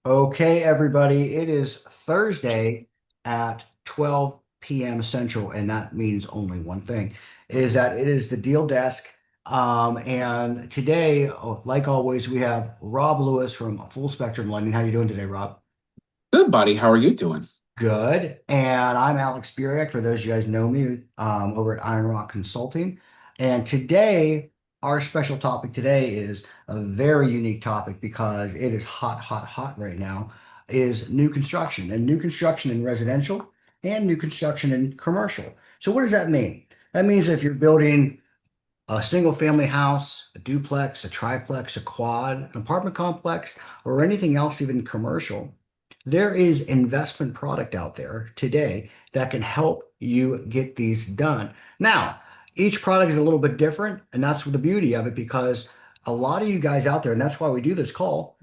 Okay, everybody, it is Thursday at 12 p.m. Central, and that means only one thing, is that it is the deal desk. And today, like always, we have Rob Lewis from Full Spectrum Lending. How you doing today, Rob? Good, buddy. How are you doing? Good. And I'm Alex Buriak, for those of you guys know me, over at Iron Rock Consulting. And today, our special topic today is a very unique topic because it is hot, hot, hot right now, is new construction and new construction in residential and new construction in commercial. So what does that mean? That means if you're building a single family house, a duplex, a triplex, a quad, an apartment complex, or anything else, even commercial, there is investment product out there today that can help you get these done. Now, each product is a little bit different, and that's the beauty of it because a lot of you guys out there, and that's why we do this call,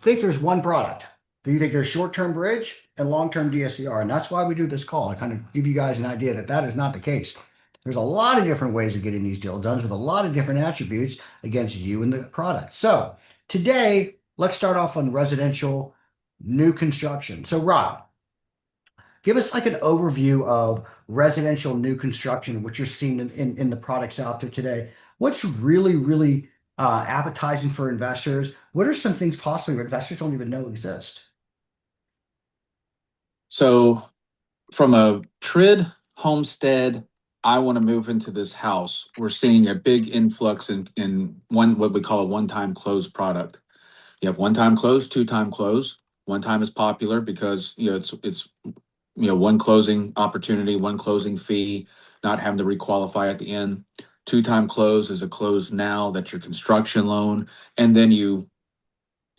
think there's one product. You think there's short-term bridge and long-term DSCR, and that's why we do this call to kind of give you guys an idea that that is not the case. There's a lot of different ways of getting these deals done with a lot of different attributes against you and the product. So today, let's start off on residential new construction. So Rob, give us like an overview of residential new construction, what you're seeing in the products out there today. What's really, really appetizing for investors? What are some things possibly where investors don't even know exist? So, from a TRID homestead, I want to move into this house. We're seeing a big influx in one what we call a one-time close product. You have one-time close, two-time close. One time is popular because it's one closing opportunity, one closing fee, not having to requalify at the end. Two-time close is a close now that's your construction loan, and then you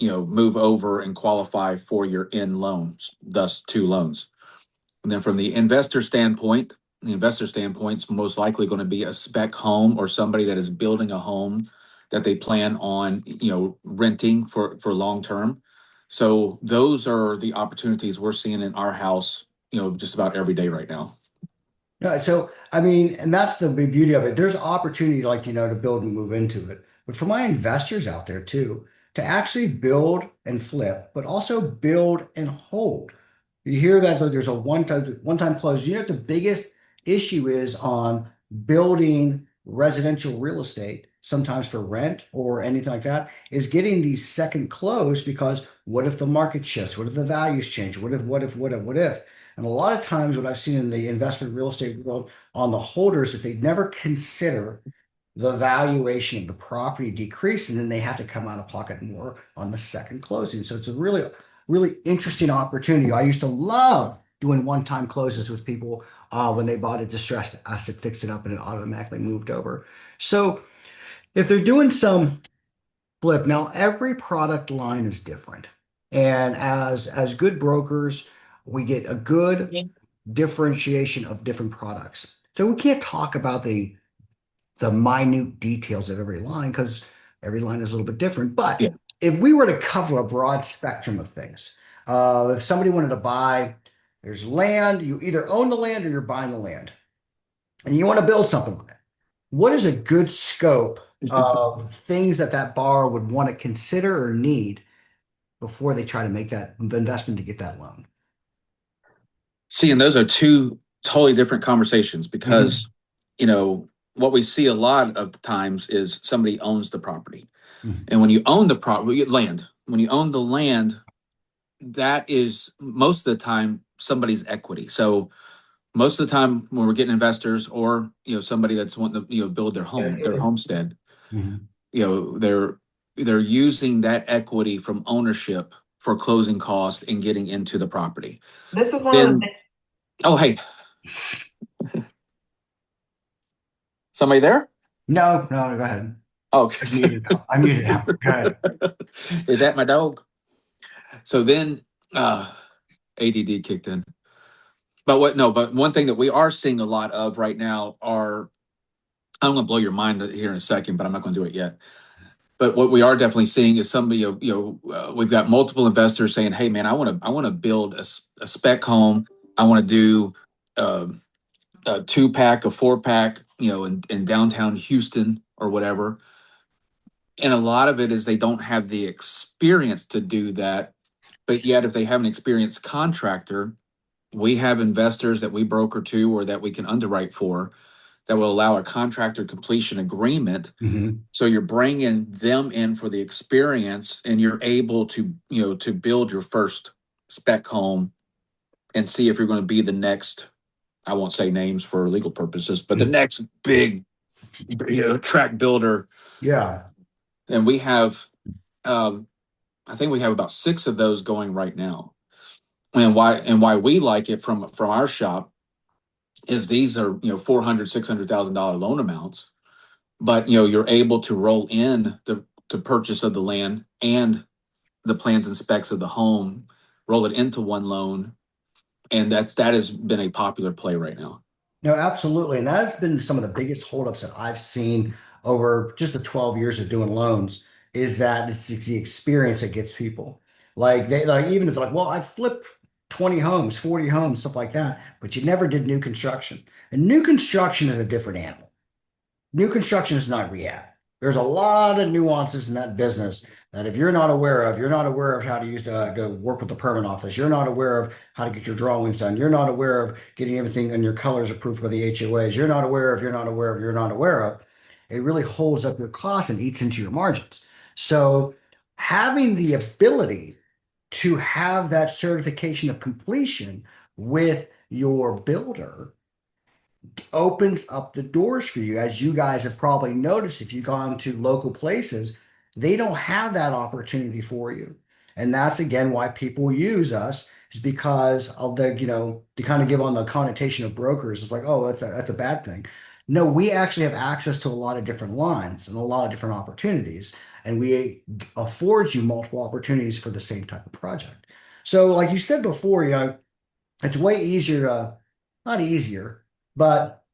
move over and qualify for your end loans, thus two loans. And then from the investor standpoint's most likely going to be a spec home or somebody that is building a home that they plan on, renting for long term. So those are the opportunities we're seeing in our house, just about every day right now. No, so I mean, and that's the big beauty of it. There's opportunity, like to build and move into it. But for my investors out there too, to actually build and flip, but also build and hold. You hear that there's a one time close. You know what the biggest issue is on building residential real estate, sometimes for rent or anything like that, is getting these second close because what if the market shifts? What if the values change? What if? And a lot of times, what I've seen in the investment real estate world on the holders that they never consider the valuation of the property decrease, and then they have to come out of pocket more on the second closing. So it's a really, really interesting opportunity. I used to love doing one-time closes with people when they bought a distressed asset, fixed it up, and it automatically moved over. So if they're doing some flip, now every product line is different, and as good brokers, we get a good differentiation of different products. So we can't talk about the minute details of every line because every line is a little bit different. But Yeah. if we were to cover a broad spectrum of things, if somebody wanted to buy, there's land, you either own the land or you're buying the land, and you want to build something on it. What is a good scope of things that that borrower would want to consider or need before they try to make that investment to get that loan? See, and those are two totally different conversations Hmm. because, you know, what we see a lot of the times is somebody owns the property. And when you own the property, land, when you own the land, that is most of the time somebody's equity. So most of the time when we're getting investors or, somebody that's wanting to, build their home, their homestead, Hmm. they're using that equity from ownership for closing costs and getting into the property. This is one of the Then, oh, hey, somebody there? No, no, go ahead. Oh, I muted now. I muted now. Go ahead. is that my dog? So then ADD kicked in. But one thing that we are seeing a lot of right now are, I'm going to blow your mind here in a second, but I'm not going to do it yet. But what we are definitely seeing is somebody, we've got multiple investors saying, "Hey, man, I want to build a spec home. I want to do uh, a two pack, a four pack, in downtown Houston or whatever." And a lot of it is they don't have the experience to do that, But yet, if they have an experienced contractor, we have investors that we broker to or that we can underwrite for that will allow a contractor completion agreement. Mhm. So you're bringing them in for the experience, and you're able to, to build your first spec home and see if you're going to be the next. I won't say names for legal purposes, but the next big, track builder. Yeah. And we have, um, I think we have about six of those going right now. And why we like it from our shop is these are 400 $600,000 loan amounts, but you're able to roll in the purchase of the land and the plans and specs of the home, roll it into one loan, and that has been a popular play right now. No, absolutely. And that's been some of the biggest holdups that I've seen over just the 12 years of doing loans is that it's the experience that gets people. Like they like even if they're like, well, I flipped 20 homes, 40 homes, stuff like that, but you never did new construction. And new construction is a different animal. New construction is not rehab. There's a lot of nuances in that business that if you're not aware of, you're not aware of how to use to work with the permit office. You're not aware of how to get your drawings done. You're not aware of getting everything and your colors approved by the HOAs. You're not aware of, you're not aware of, you're not aware of. It really holds up your costs and eats into your margins. So having the ability to have that certification of completion with your builder opens up the doors for you. As you guys have probably noticed, if you've gone to local places, they don't have that opportunity for you. And that's again why people use us is because of the, to kind of give on the connotation of brokers. It's like, oh, that's a bad thing. No, we actually have access to a lot of different lines and a lot of different opportunities, and we afford you multiple opportunities for the same type of project. So, like you said before, it's way easier to, not easier, but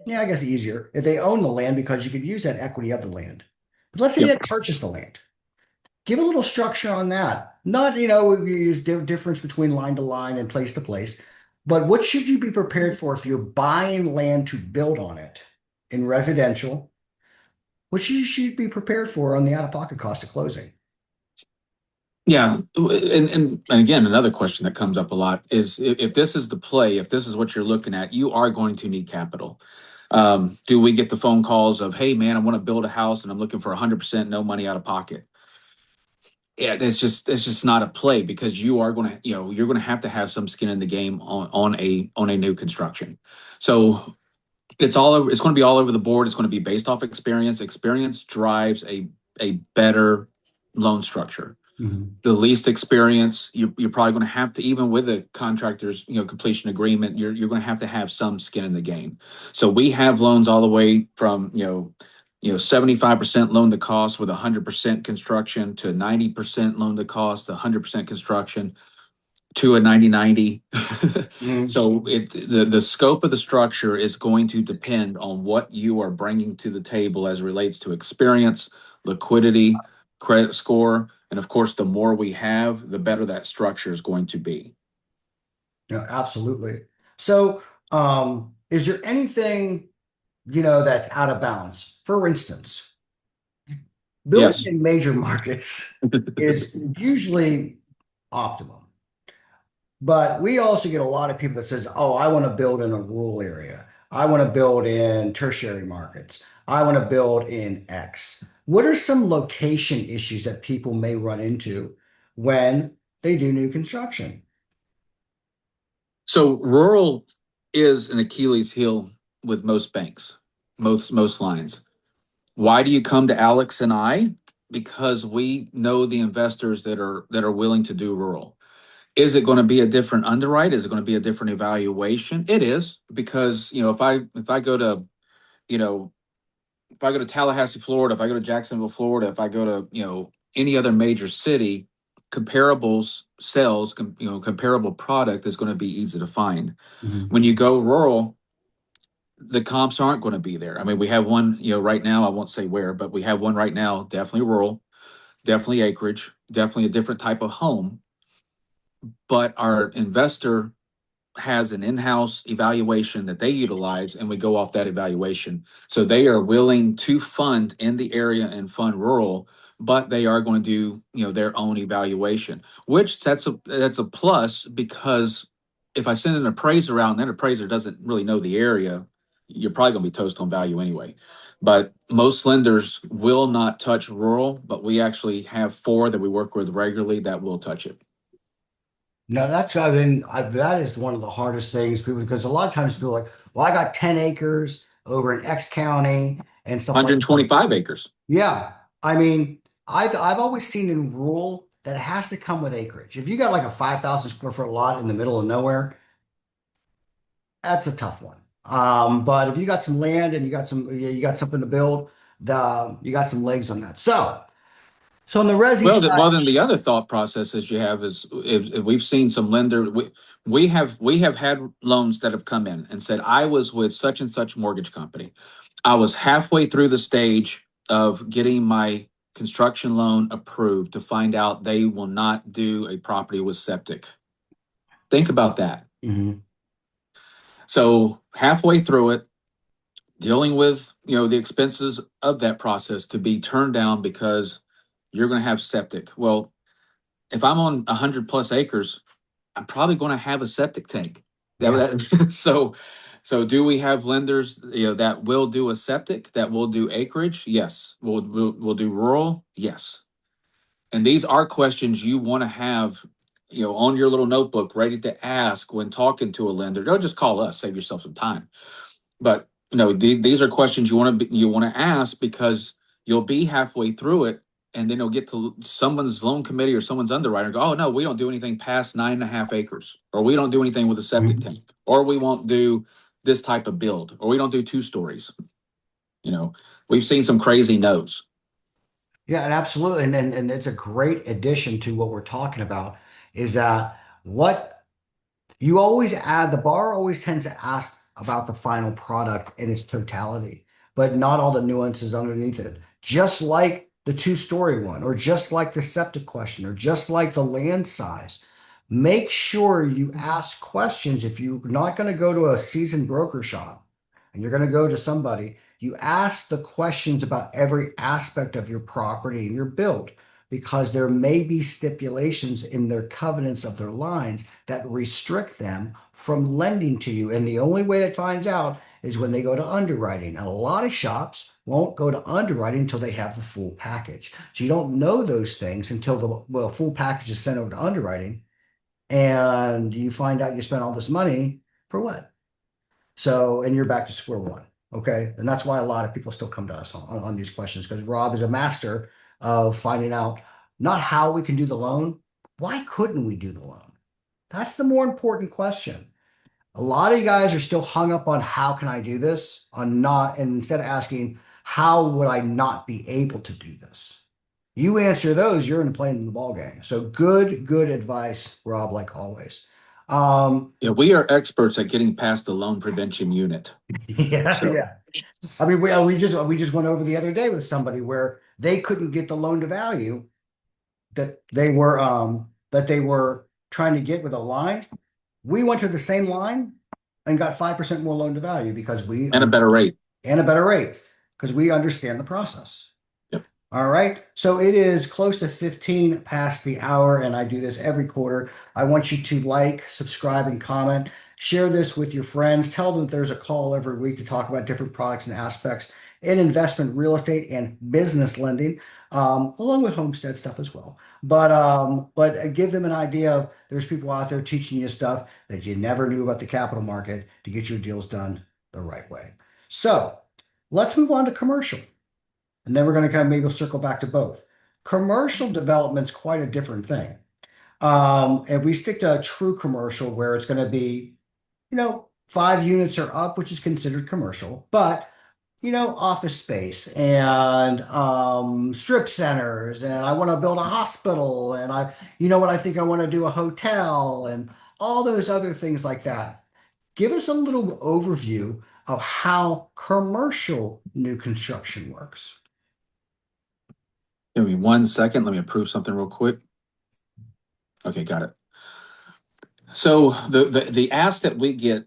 yeah, I guess easier if they own the land because you could use that equity of the land. But let's say you Yep. had purchased the land. Give a little structure on that. Not, we use difference between line to line and place to place, but what should you be prepared for if you're buying land to build on it in residential? What should you be prepared for on the out-of-pocket cost of closing? Yeah, and again, another question that comes up a lot is if this is the play, if this is what you're looking at, you are going to need capital. Do we get the phone calls of, "Hey, man, I want to build a house and I'm looking for 100% no money out of pocket"? Yeah, it's just not a play because you are going to you're going to have some skin in the game on a new construction. So it's all over. It's going to be all over the board. It's going to be based off experience. Experience drives a better loan structure. Mhm. The least experience, you're probably going to have to, even with a contractor's completion agreement, you're going to have some skin in the game. So we have loans all the way from 75% loan to cost with 100% construction to 90% loan to cost, 100% construction to a 90/90. Mhm. So the scope of the structure is going to depend on what you are bringing to the table as it relates to experience, liquidity, credit score, and of course, the more we have, the better that structure is going to be. Yeah, absolutely. So, is there anything, that's out of bounds? For instance, building Yes. in major markets is usually optimum. But we also get a lot of people that says, "Oh, I want to build in a rural area. I want to build in tertiary markets. I want to build in X." What are some location issues that people may run into when they do new construction? So rural is an Achilles heel with most banks, most lines. Why do you come to Alex and I? Because we know the investors that are willing to do rural. Is it going to be a different underwrite? Is it going to be a different evaluation? It is because if I go to you know if I go to Tallahassee, Florida, if I go to Jacksonville, Florida, if I go to any other major city, comparables sales, comparable product is going to be easy to find. Mhm. When you go rural, the comps aren't going to be there. I mean, we have one right now. I won't say where, but we have one right now. Definitely rural, definitely acreage, definitely a different type of home. But our investor has an in-house evaluation that they utilize, and we go off that evaluation. So they are willing to fund in the area and fund rural but they are going to do, their own evaluation, which that's a plus, because if I send an appraiser out and that appraiser doesn't really know the area, you're probably going to be toast on value anyway. But most lenders will not touch rural, but we actually have four that we work with regularly that will touch it. No, that's, I mean, that is one of the hardest things people, because a lot of times people are like, well, I got 10 acres over in X county and stuff like that. 125 acres. Yeah. I mean, I've always seen in rural that it has to come with acreage. If you got like a 5,000 square foot lot in the middle of nowhere, that's a tough one. But if you got some land and you got something to build, you got some legs on that. So on the resi Well, side, then the other thought processes you have is, if we've seen some lender, we have had loans that have come in and said, I was with such and such mortgage company. I was halfway through the stage of getting my construction loan approved to find out they will not do a property with septic. Think about that. mhm, So halfway through it, dealing with, the expenses of that process to be turned down because you're going to have septic. Well, if I'm on 100+ acres, I'm probably going to have a septic tank. yeah. So do we have lenders, that will do a septic, that will do acreage? Yes. We'll do rural? Yes. And these are questions you want to have, on your little notebook, ready to ask when talking to a lender. Don't just call us, save yourself some time. But these are questions you want to ask, because you'll be halfway through it, and then you'll get to someone's loan committee or someone's underwriter and go, "Oh no, we don't do anything past 9.5 acres, or we don't do anything with a septic Mhm. tank, or we won't do this type of build, or we don't do 2 stories." You know, we've seen some crazy no's. Yeah, and absolutely. And it's a great addition to what we're talking about is that what you always add, the bar always tends to ask about the final product in its totality, but not all the nuances underneath it. Just like the two-story one, or just like the septic question, or just like the land size. Make sure you ask questions. If you're not going to go to a seasoned broker shop and you're going to go to somebody, you ask the questions about every aspect of your property and your build, because there may be stipulations in their covenants of their lines that restrict them from lending to you. And the only way it finds out is when they go to underwriting. And a lot of shops won't go to underwriting until they have the full package. So you don't know those things until the full package is sent over to underwriting, and you find out you spent all this money for what? So, and you're back to square one. Okay. And that's why a lot of people still come to us on these questions, because Rob is a master of finding out not how we can do the loan, why couldn't we do the loan? That's the more important question. A lot of you guys are still hung up on how can I do this, on not, and instead of asking, how would I not be able to do this? You answer those, you're in playing in the ball game. So good advice, Rob, like always. Um, Yeah, we are experts at getting past the loan prevention unit. yeah, So, yeah. I mean, we just went over the other day with somebody where they couldn't get the loan to value that they were trying to get with a line. We went to the same line and got 5% more loan to value because we and a better rate. and a better rate because we understand the process. Yep. All right. So it is close to 15 past the hour, and I do this every quarter. I want you to like, subscribe, and comment. Share this with your friends. Tell them that there's a call every week to talk about different products and aspects in investment, real estate, and business lending, along with homestead stuff as well. But give them an idea of there's people out there teaching you stuff that you never knew about the capital market to get your deals done the right way. So let's move on to commercial. And then we're going to kind of maybe circle back to both. Commercial development's quite a different thing. If we stick to a true commercial where it's going to be, 5 units or up, which is considered commercial, but office space and strip centers, and I want to build a hospital, and I think I want to do a hotel and all those other things like that. Give us a little overview of how commercial new construction works. Give me 1 second. Let me approve something real quick. Okay, got it. So the ask that we get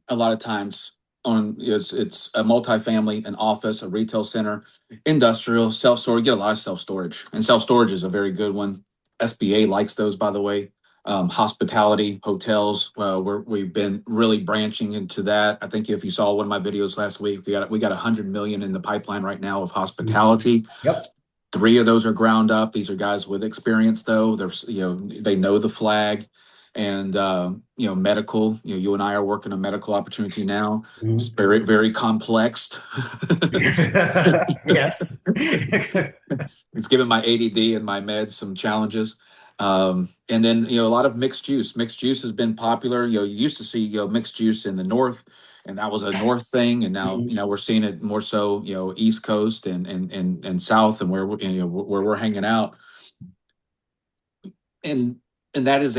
a lot of times, on it's a multifamily, an office, a retail center, industrial, self storage. Get a lot of self storage, and self storage is a very good one. SBA likes those, by the way. Hospitality, hotels. We've been really branching into that. I think if you saw one of my videos last week, we got 100 million in the pipeline right now of Mhm. hospitality. Yep. Three of those are ground up. These are guys with experience, though. They know the flag, and medical. You and I are working a medical opportunity now. It's Mhm. very, very complex. Yes. It's given my ADD and my meds some challenges. And then a lot of mixed juice. Mixed juice has been popular. You used to see mixed juice in the north, and that was a north thing. And now Mhm. we're seeing it more so east coast and south, and where we're hanging out. And that is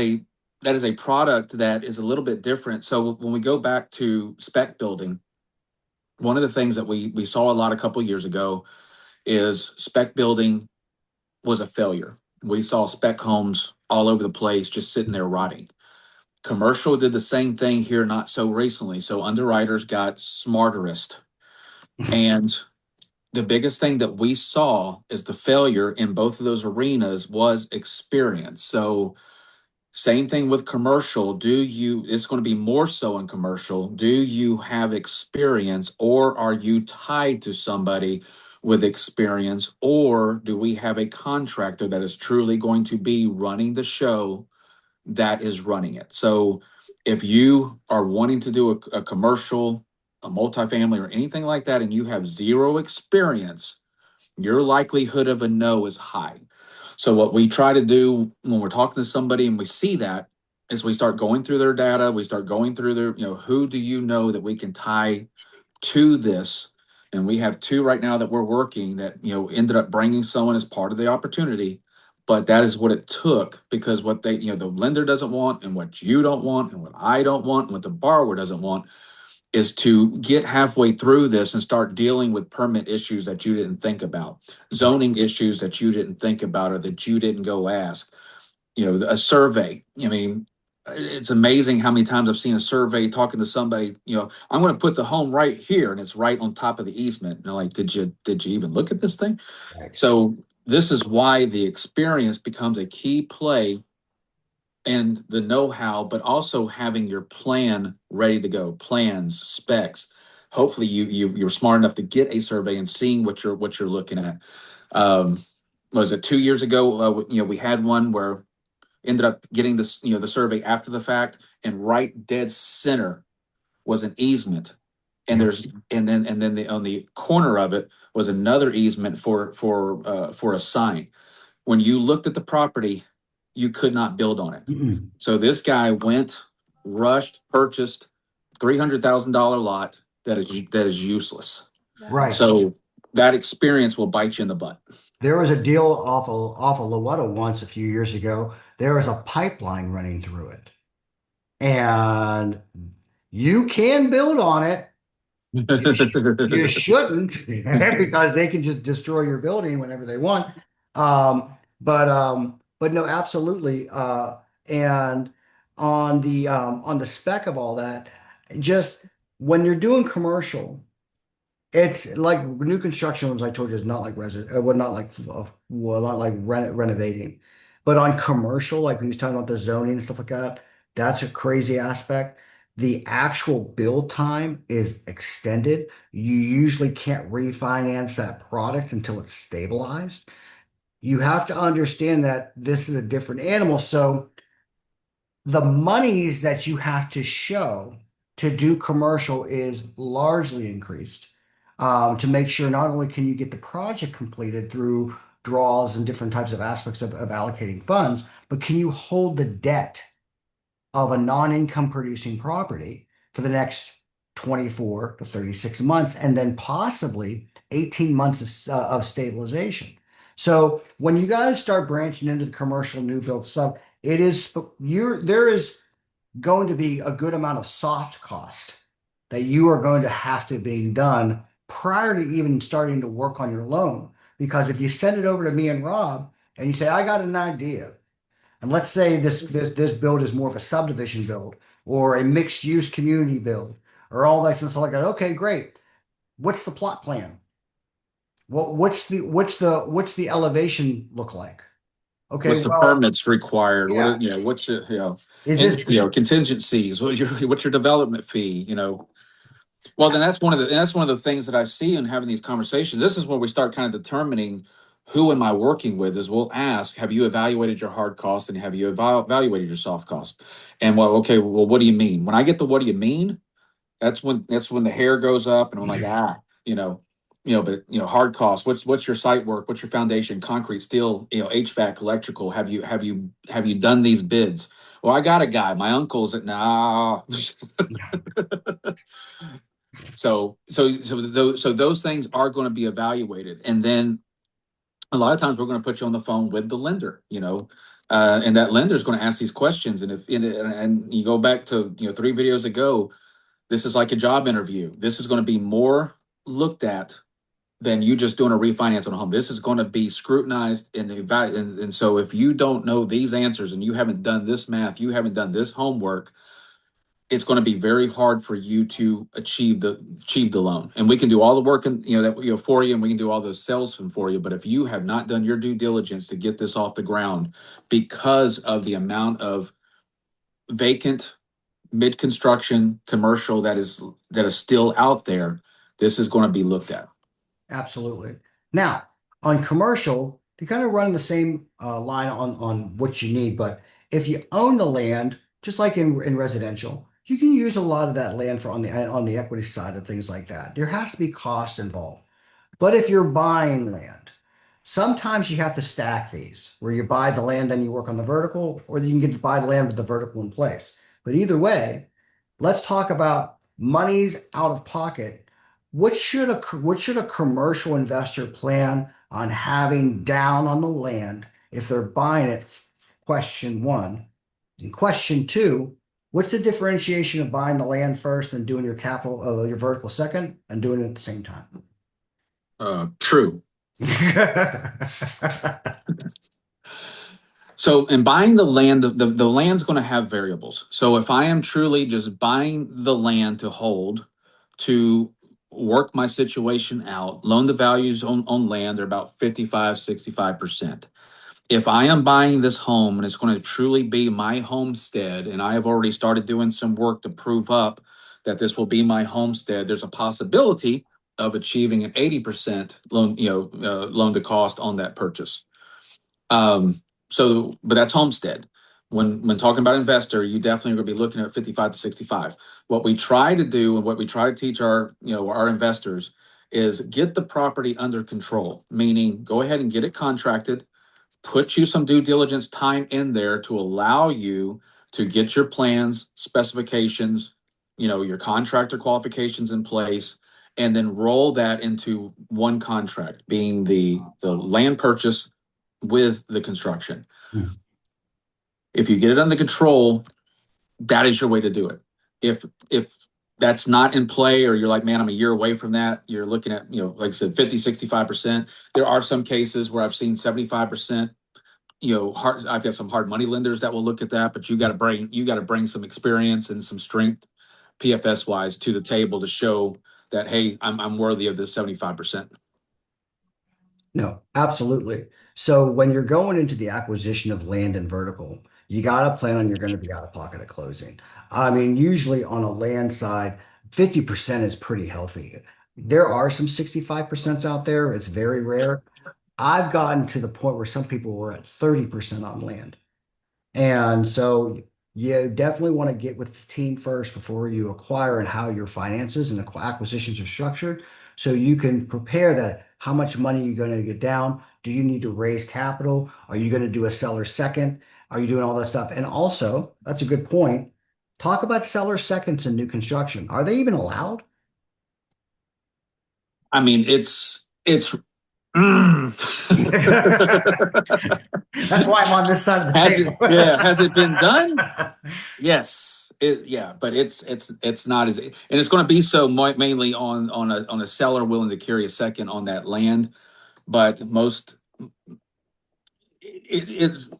a product that is a little bit different. So when we go back to spec building, one of the things that we saw a lot a couple years ago is spec building was a failure. We saw spec homes all over the place just sitting there rotting. Commercial did the same thing here not so recently. So underwriters got smarterist. And the biggest thing that we saw is the failure in both of those arenas was experience. So same thing with commercial. It's going to be more so in commercial. Do you have experience, or are you tied to somebody with experience, or do we have a contractor that is truly going to be running the show that is running it? So if you are wanting to do a commercial, a multifamily, or anything like that, and you have zero experience, your likelihood of a no is high. So what we try to do when we're talking to somebody and we see that is we start going through their data, we start going through their, who do you know that we can tie to this? And we have two right now that we're working that, ended up bringing someone as part of the opportunity. But that is what it took, because what the lender doesn't want, and what you don't want, and what I don't want, and what the borrower doesn't want is to get halfway through this and start dealing with permit issues that you didn't think about, zoning issues that you didn't think about or that you didn't go ask. A survey. I mean, it's amazing how many times I've seen a survey talking to somebody, I'm going to put the home right here and it's right on top of the easement. And they're like, did you even look at this thing? Right. So this is why the experience becomes a key play, and the know-how, but also having your plan ready to go, plans, specs. Hopefully you're smart enough to get a survey and seeing what you're looking at. Um, was it 2 years ago? We had one where ended up getting this, the survey after the fact, and right dead center was an easement, and Yep. on the corner of it was another easement for a sign. When you looked at the property, you could not build on it. Mm-mm. So this guy went, rushed, purchased $300,000 lot that is useless. Right. So that experience will bite you in the butt. There was a deal off of Lowetta once a few years ago. There was a pipeline running through it, and you can build on it. You shouldn't because they can just destroy your building whenever they want. But no, absolutely. And on the spec of all that, just when you're doing commercial. It's like new construction, as I told you, is not like well, not like renovating. But on commercial, like we was talking about the zoning and stuff like that, that's a crazy aspect. The actual build time is extended. You usually can't refinance that product until it's stabilized. You have to understand that this is a different animal. So the monies that you have to show to do commercial is largely increased to make sure not only can you get the project completed through draws and different types of aspects of allocating funds, but can you hold the debt of a non-income producing property for the next 24 to 36 months and then possibly 18 months of stabilization. So when you guys start branching into the commercial new build stuff, there is going to be a good amount of soft cost that you are going to have to be done prior to even starting to work on your loan. Because if you send it over to me and Rob and you say, I got an idea, and let's say this build is more of a subdivision build or a mixed use community build or all that stuff like that. Okay, great. What's the plot plan? What's the elevation look like? Okay, What's the well, permits required? What yeah. are, what's your, Is and, this contingencies? What's your development fee? Well, then that's one of the things that I see in having these conversations. This is where we start kind of determining who am I working with. Is we'll ask, have you evaluated your hard cost and have you evaluated your soft cost? And well, okay, well, what do you mean? When I get the what do you mean? That's when the hair goes up, and I'm like, but hard costs. What's your site work? What's your foundation? Concrete, steel, HVAC, electrical. Have you done these bids? Well, I got a guy. My uncle's at nah. So those things are going to be evaluated, and then a lot of times we're going to put you on the phone with the lender. And that lender is going to ask these questions. And if and you go back to 3 videos ago, this is like a job interview. This is going to be more looked at than you just doing a refinance on a home. This is going to be scrutinized and so if you don't know these answers and you haven't done this math, you haven't done this homework, it's going to be very hard for you to achieve the loan. And we can do all the work and for you, and we can do all those sales for you. But if you have not done your due diligence to get this off the ground, because of the amount of vacant mid construction commercial that is still out there, this is going to be looked at. Absolutely. Now, on commercial, they kind of run the same line on what you need, but if you own the land, just like in residential, you can use a lot of that land for on the equity side of things like that. There has to be cost involved. But if you're buying land, sometimes you have to stack these, where you buy the land, then you work on the vertical, or you can get to buy the land with the vertical in place. But either way, let's talk about monies out of pocket. What should a commercial investor plan on having down on the land if they're buying it? Question one. And question two, what's the differentiation of buying the land first and doing your vertical second, and doing it at the same time? True. So in buying the land, the land's going to have variables. So if I am truly just buying the land to hold, to work my situation out, loan to values on land are about 55, 65%. If I am buying this home and it's going to truly be my homestead, and I have already started doing some work to prove up that this will be my homestead, there's a possibility of achieving an 80% loan to cost on that purchase. But that's homestead. When talking about investor, you definitely are going to be looking at 55 to 65. What we try to do and what we try to teach our investors is get the property under control, meaning go ahead and get it contracted, put you some due diligence time in there to allow you to get your plans, specifications, your contractor qualifications in place, and then roll that into one contract, being the land purchase with the construction. If you get it under control, that is your way to do it. If that's not in play, or you're like, man, I'm a year away from that, you're looking at, like I said, 50, 65%. There are some cases where I've seen 75%. I've got some hard money lenders that will look at that, but you got to bring some experience and some strength, PFS wise, to the table to show that, hey, I'm worthy of this 75%. No, absolutely. So when you're going into the acquisition of land and vertical, you got to plan on you're going to be out of pocket at closing. I mean, usually on a land side, 50% is pretty healthy. There are some 65% out there. It's very rare. I've gotten to the point where some people were at 30% on land. And so you definitely want to get with the team first before you acquire, and how your finances and acquisitions are structured, so you can prepare that. How much money are you going to get down? Do you need to raise capital? Are you going to do a seller second? Are you doing all that stuff? And also, that's a good point. Talk about seller seconds in new construction. Are they even allowed? I mean, it's That's why I'm on this side of the table. has it been done? Yes, but it's not as, and it's going to be so mainly on a seller willing to carry a second on that land. But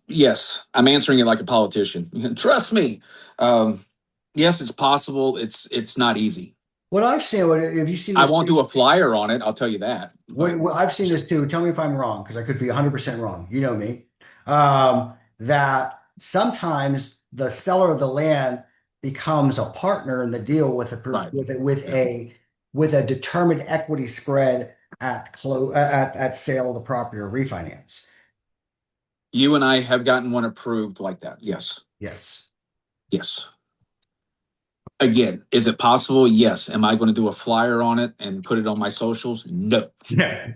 yes, I'm answering it like a politician. Trust me. Yes, it's possible. It's not easy. What I've seen, have you seen I this won't too? do a flyer on it, I'll tell you that. But What I've seen this too. Tell me if I'm wrong, because I could be 100% wrong. You know me. That sometimes the seller of the land becomes a partner in the deal with a right. Yeah. with a determined equity spread at sale of the property or refinance. You and I have gotten one approved like that. Yes. Yes. Yes. Again, is it possible? Yes. Am I going to do a flyer on it and put it on my socials? No. Yeah.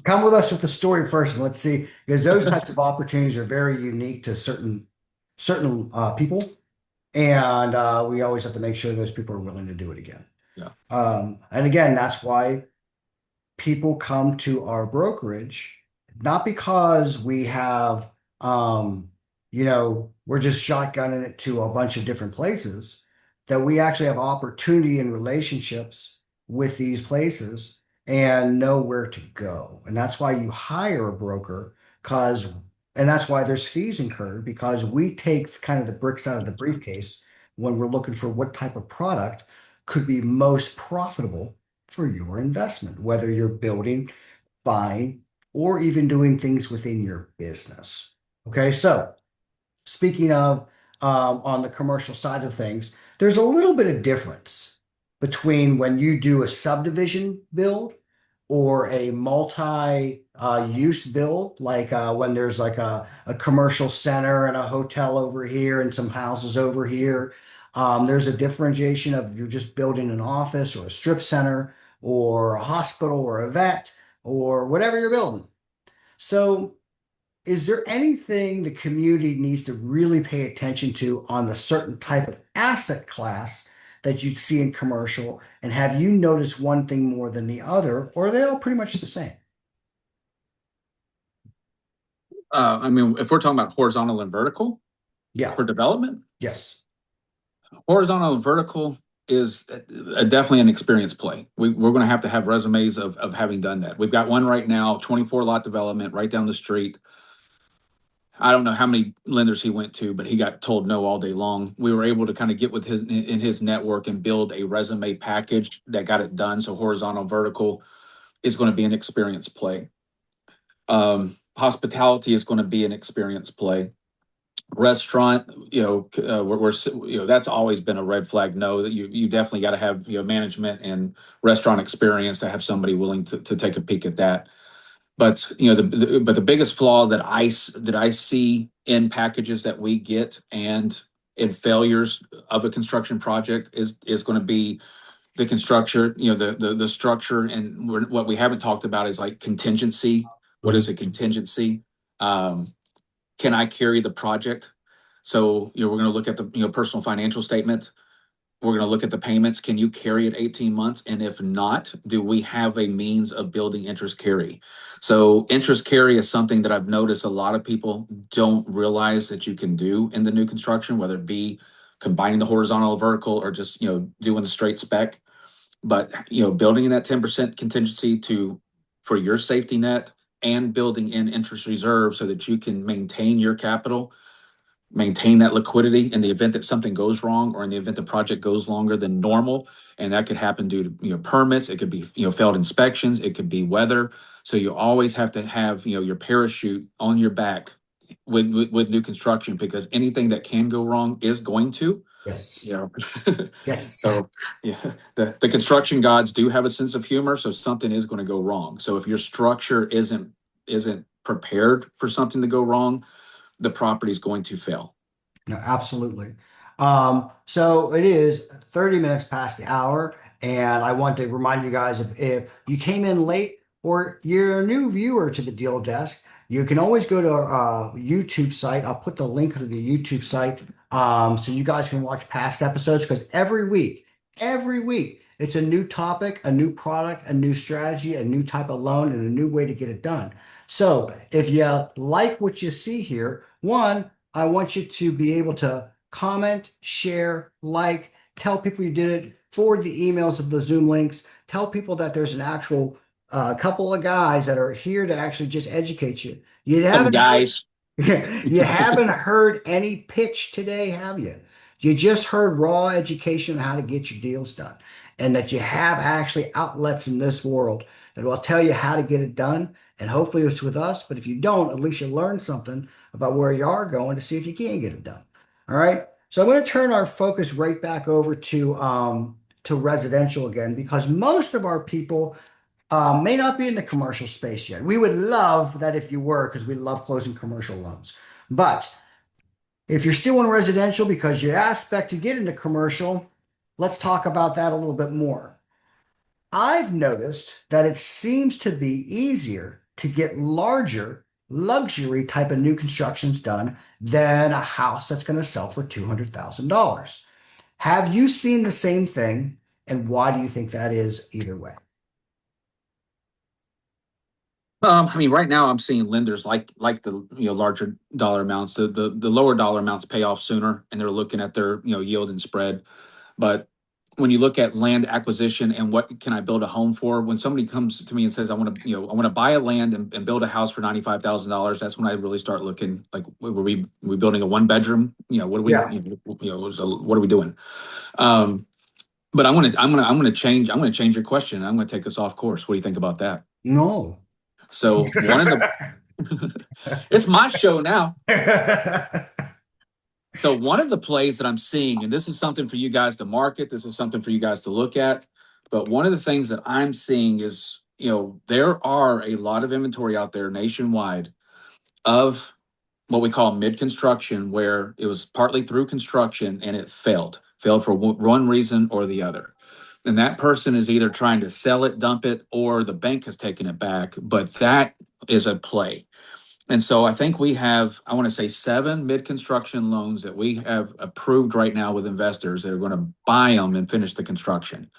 Come with us with the story first, and let's see, because those types of opportunities are very unique to certain people, and we always have to make sure those people are willing to do it again. Yeah. And again, that's why people come to our brokerage, not because we have, we're just shotgunning it to a bunch of different places, that we actually have opportunity and relationships with these places and know where to go. And that's why you hire a broker, because, and that's why there's fees incurred, because we take kind of the bricks out of the briefcase when we're looking for what type of product could be most profitable for your investment, whether you're building, buying, or even doing things within your business. Okay, so speaking of on the commercial side of things, there's a little bit of difference between when you do a subdivision build or a multi-use build, like when there's like a commercial center and a hotel over here and some houses over here. There's a differentiation of you're just building an office or a strip center or a hospital or a vet or whatever you're building. So is there anything the community needs to really pay attention to on the certain type of asset class that you'd see in commercial? And have you noticed one thing more than the other, or are they all pretty much the same? I mean, if we're talking about horizontal and vertical Yeah. for development, Yes. horizontal and vertical is definitely an experience play. We're going to have resumes of having done that. We've got one right now, 24 lot development right down the street. I don't know how many lenders he went to, but he got told no all day long. We were able to kind of get with his in his network and build a resume package that got it done. So horizontal, vertical is going to be an experience play. Hospitality is going to be an experience play. Restaurant, that's always been a red flag. No, that you definitely got to have management and restaurant experience to have somebody willing to take a peek at that. But but the biggest flaw that I see in packages that we get and in failures of a construction project is going to be the construction, the structure, and what we haven't talked about is like contingency. What is Mhm. a contingency? Um, can I carry the project? So we're going to look at the personal financial statement. We're going to look at the payments. Can you carry it 18 months? And if not, do we have a means of building interest carry? So interest carry is something that I've noticed a lot of people don't realize that you can do in the new construction, whether it be combining the horizontal or vertical or just, doing the straight spec. But, building in that 10% contingency for your safety net and building in interest reserve so that you can maintain your capital, maintain that liquidity in the event that something goes wrong or in the event the project goes longer than normal. And that could happen due to permits. It could be failed inspections. It could be weather. So you always have to have your parachute on your back with new construction, because anything that can go wrong is going to. Yes. you know Yes. so yeah, the construction gods do have a sense of humor, so something is going to go wrong. So if your structure isn't prepared for something to go wrong, the property is going to fail. No, absolutely. So it is 30 minutes past the hour, and I want to remind you guys if you came in late or you're a new viewer to the Deal Desk, you can always go to our YouTube site. I'll put the link to the YouTube site so you guys can watch past episodes because every week, it's a new topic, a new product, a new strategy, a new type of loan, and a new way to get it done. So if you like what you see here, one, I want you to be able to comment, share, like, tell people you did it, forward the emails of the Zoom links, tell people that there's an actual couple of guys that are here to actually just educate you. You Some haven't heard, guys. you haven't heard any pitch today, have you? You just heard raw education on how to get your deals done, and that you have actually outlets in this world that will tell you how to get it done. And hopefully it's with us, but if you don't, at least you learn something about where you are going to see if you can get it done. All right. So I'm going to turn our focus right back over to residential again because most of our people may not be in the commercial space yet. We would love that if you were, because we love closing commercial loans. But if you're still in residential because you aspect to get into commercial, let's talk about that a little bit more. I've noticed that it seems to be easier to get larger luxury type of new constructions done than a house that's going to sell for $200,000. Have you seen the same thing? And why do you think that is either way? I mean, right now I'm seeing lenders like the larger dollar amounts. The lower dollar amounts pay off sooner, and they're looking at their yield and spread. But when you look at land acquisition and what can I build a home for, when somebody comes to me and says I want to buy a land and build a house for $95,000, that's when I really start looking like were we building a one bedroom? What are we Yeah. so what are we doing? Um, but I'm gonna change your question. I'm gonna take us off course. What do you think about that? No. So one of the it's my show now. So one of the plays that I'm seeing, and this is something for you guys to market, this is something for you guys to look at, but one of the things that I'm seeing is, there are a lot of inventory out there nationwide of what we call mid-construction, where it was partly through construction and it failed for one reason or the other. And that person is either trying to sell it, dump it, or the bank has taken it back. But that is a play. And so I think we have, I want to say, 7 mid-construction loans that we have approved right now with investors that are going to buy them and finish the construction.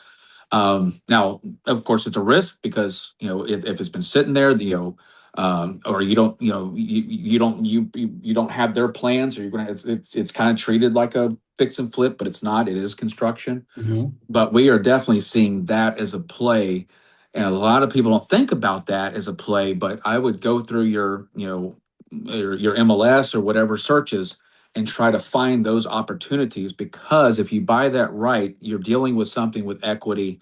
Now, of course, it's a risk because if it's been sitting there, or you don't, you don't have their plans, or you're gonna, it's kind of treated like a fix and flip, but it's not. It is construction. Mhm. But we are definitely seeing that as a play. And a lot of people don't think about that as a play, but I would go through your MLS or whatever searches and try to find those opportunities, because if you buy that right, you're dealing with something with equity.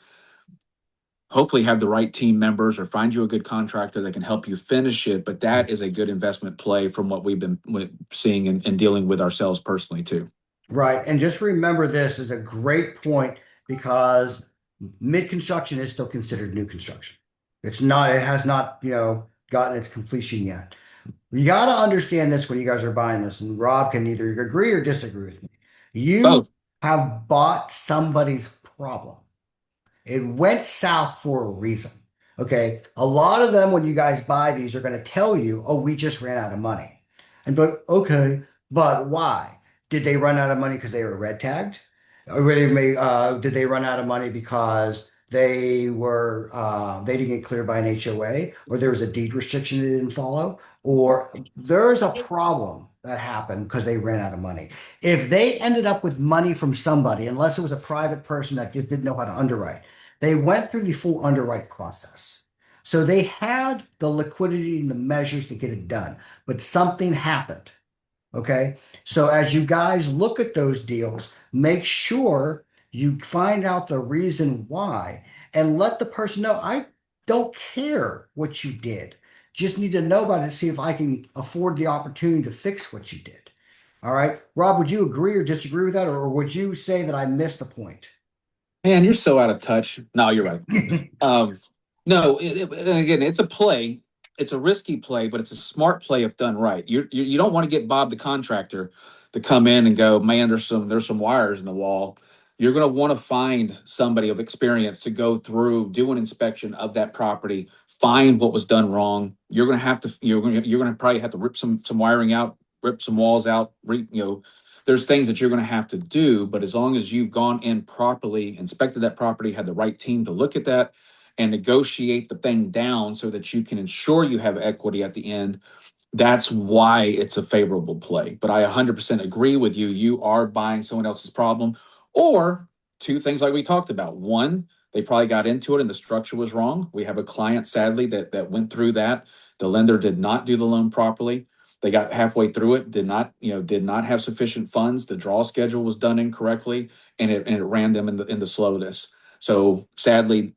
Hopefully have the right team members or find you a good contractor that can help you finish it. But that is a good investment play from what we've been seeing and dealing with ourselves personally too. Right. And just remember this is a great point because mid-construction is still considered new construction. It's not, it has not, gotten its completion yet. You got to understand this when you guys are buying this, and Rob can either agree or disagree with me. You Both. have bought somebody's problem. It went south for a reason. Okay. A lot of them, when you guys buy these, are going to tell you, oh, we just ran out of money. And but okay, but why? Did they run out of money because they were red tagged? Or did they run out of money because they didn't get cleared by an HOA, or there was a deed restriction they didn't follow, or there's a problem that happened because they ran out of money. If they ended up with money from somebody, unless it was a private person that just didn't know how to underwrite, they went through the full underwrite process. So they had the liquidity and the measures to get it done, but something happened. Okay. So as you guys look at those deals, make sure you find out the reason why and let the person know, I don't care what you did. Just need to know about it to see if I can afford the opportunity to fix what you did. All right. Rob, would you agree or disagree with that? Or would you say that I missed the point? Man, you're so out of touch. No, you're right. Um, no, again, it's a play. It's a risky play, but it's a smart play if done right. You don't want to get Bob the contractor to come in and go, man, there's some wires in the wall. You're going to want to find somebody of experience to go through, do an inspection of that property, find what was done wrong. You're going to probably have to rip some wiring out, rip some walls out. There's things that you're going to have to do, but as long as you've gone in properly, inspected that property, had the right team to look at that and negotiate the thing down so that you can ensure you have equity at the end, that's why it's a favorable play. But I 100% agree with you. You are buying someone else's problem, or two things like we talked about. One, they probably got into it and the structure was wrong. We have a client, sadly, that went through that. The lender did not do the loan properly. They got halfway through it, did not have sufficient funds. The draw schedule was done incorrectly, and it ran them in the slowness. So sadly,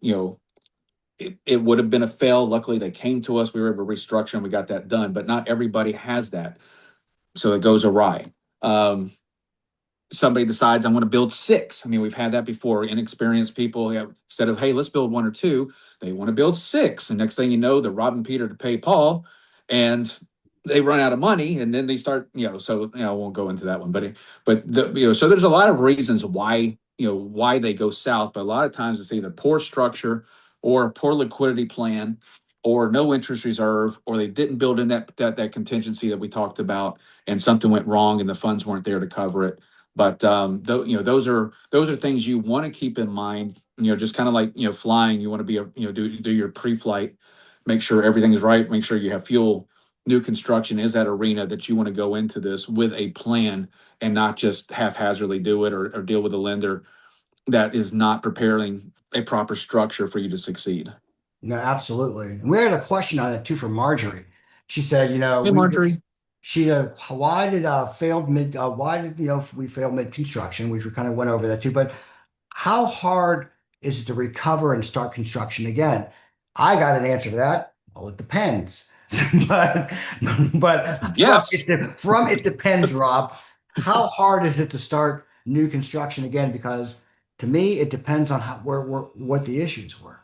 it would have been a fail. Luckily, they came to us. We were able to restructure and we got that done. But not everybody has that, so it goes awry. Somebody decides I'm going to build six. I mean, we've had that before. Inexperienced people have, instead of, hey, let's build one or two, they want to build six. And next thing you know, they're robbing Peter to pay Paul, and they run out of money, and then they start, so I won't go into that one, so there's a lot of reasons why they go south, but a lot of times it's either poor structure or a poor liquidity plan or no interest reserve, or they didn't build in that contingency that we talked about, and something went wrong and the funds weren't there to cover it. But those are things you want to keep in mind. Just kind of like flying. You want to be do your pre-flight, make sure everything is right, make sure you have fuel. New construction is that arena that you want to go into this with a plan and not just haphazardly do it, or deal with a lender that is not preparing a proper structure for you to succeed. No, absolutely. And we had a question on it too from Marjorie. She said, Hey, Marjorie. why did failed mid why did we fail mid construction, which we kind of went over that too, but how hard is it to recover and start construction again? I got an answer to that. Well, it depends. But Yes. from it depends, Rob. How hard is it to start new construction again? Because to me, it depends on where what the issues were.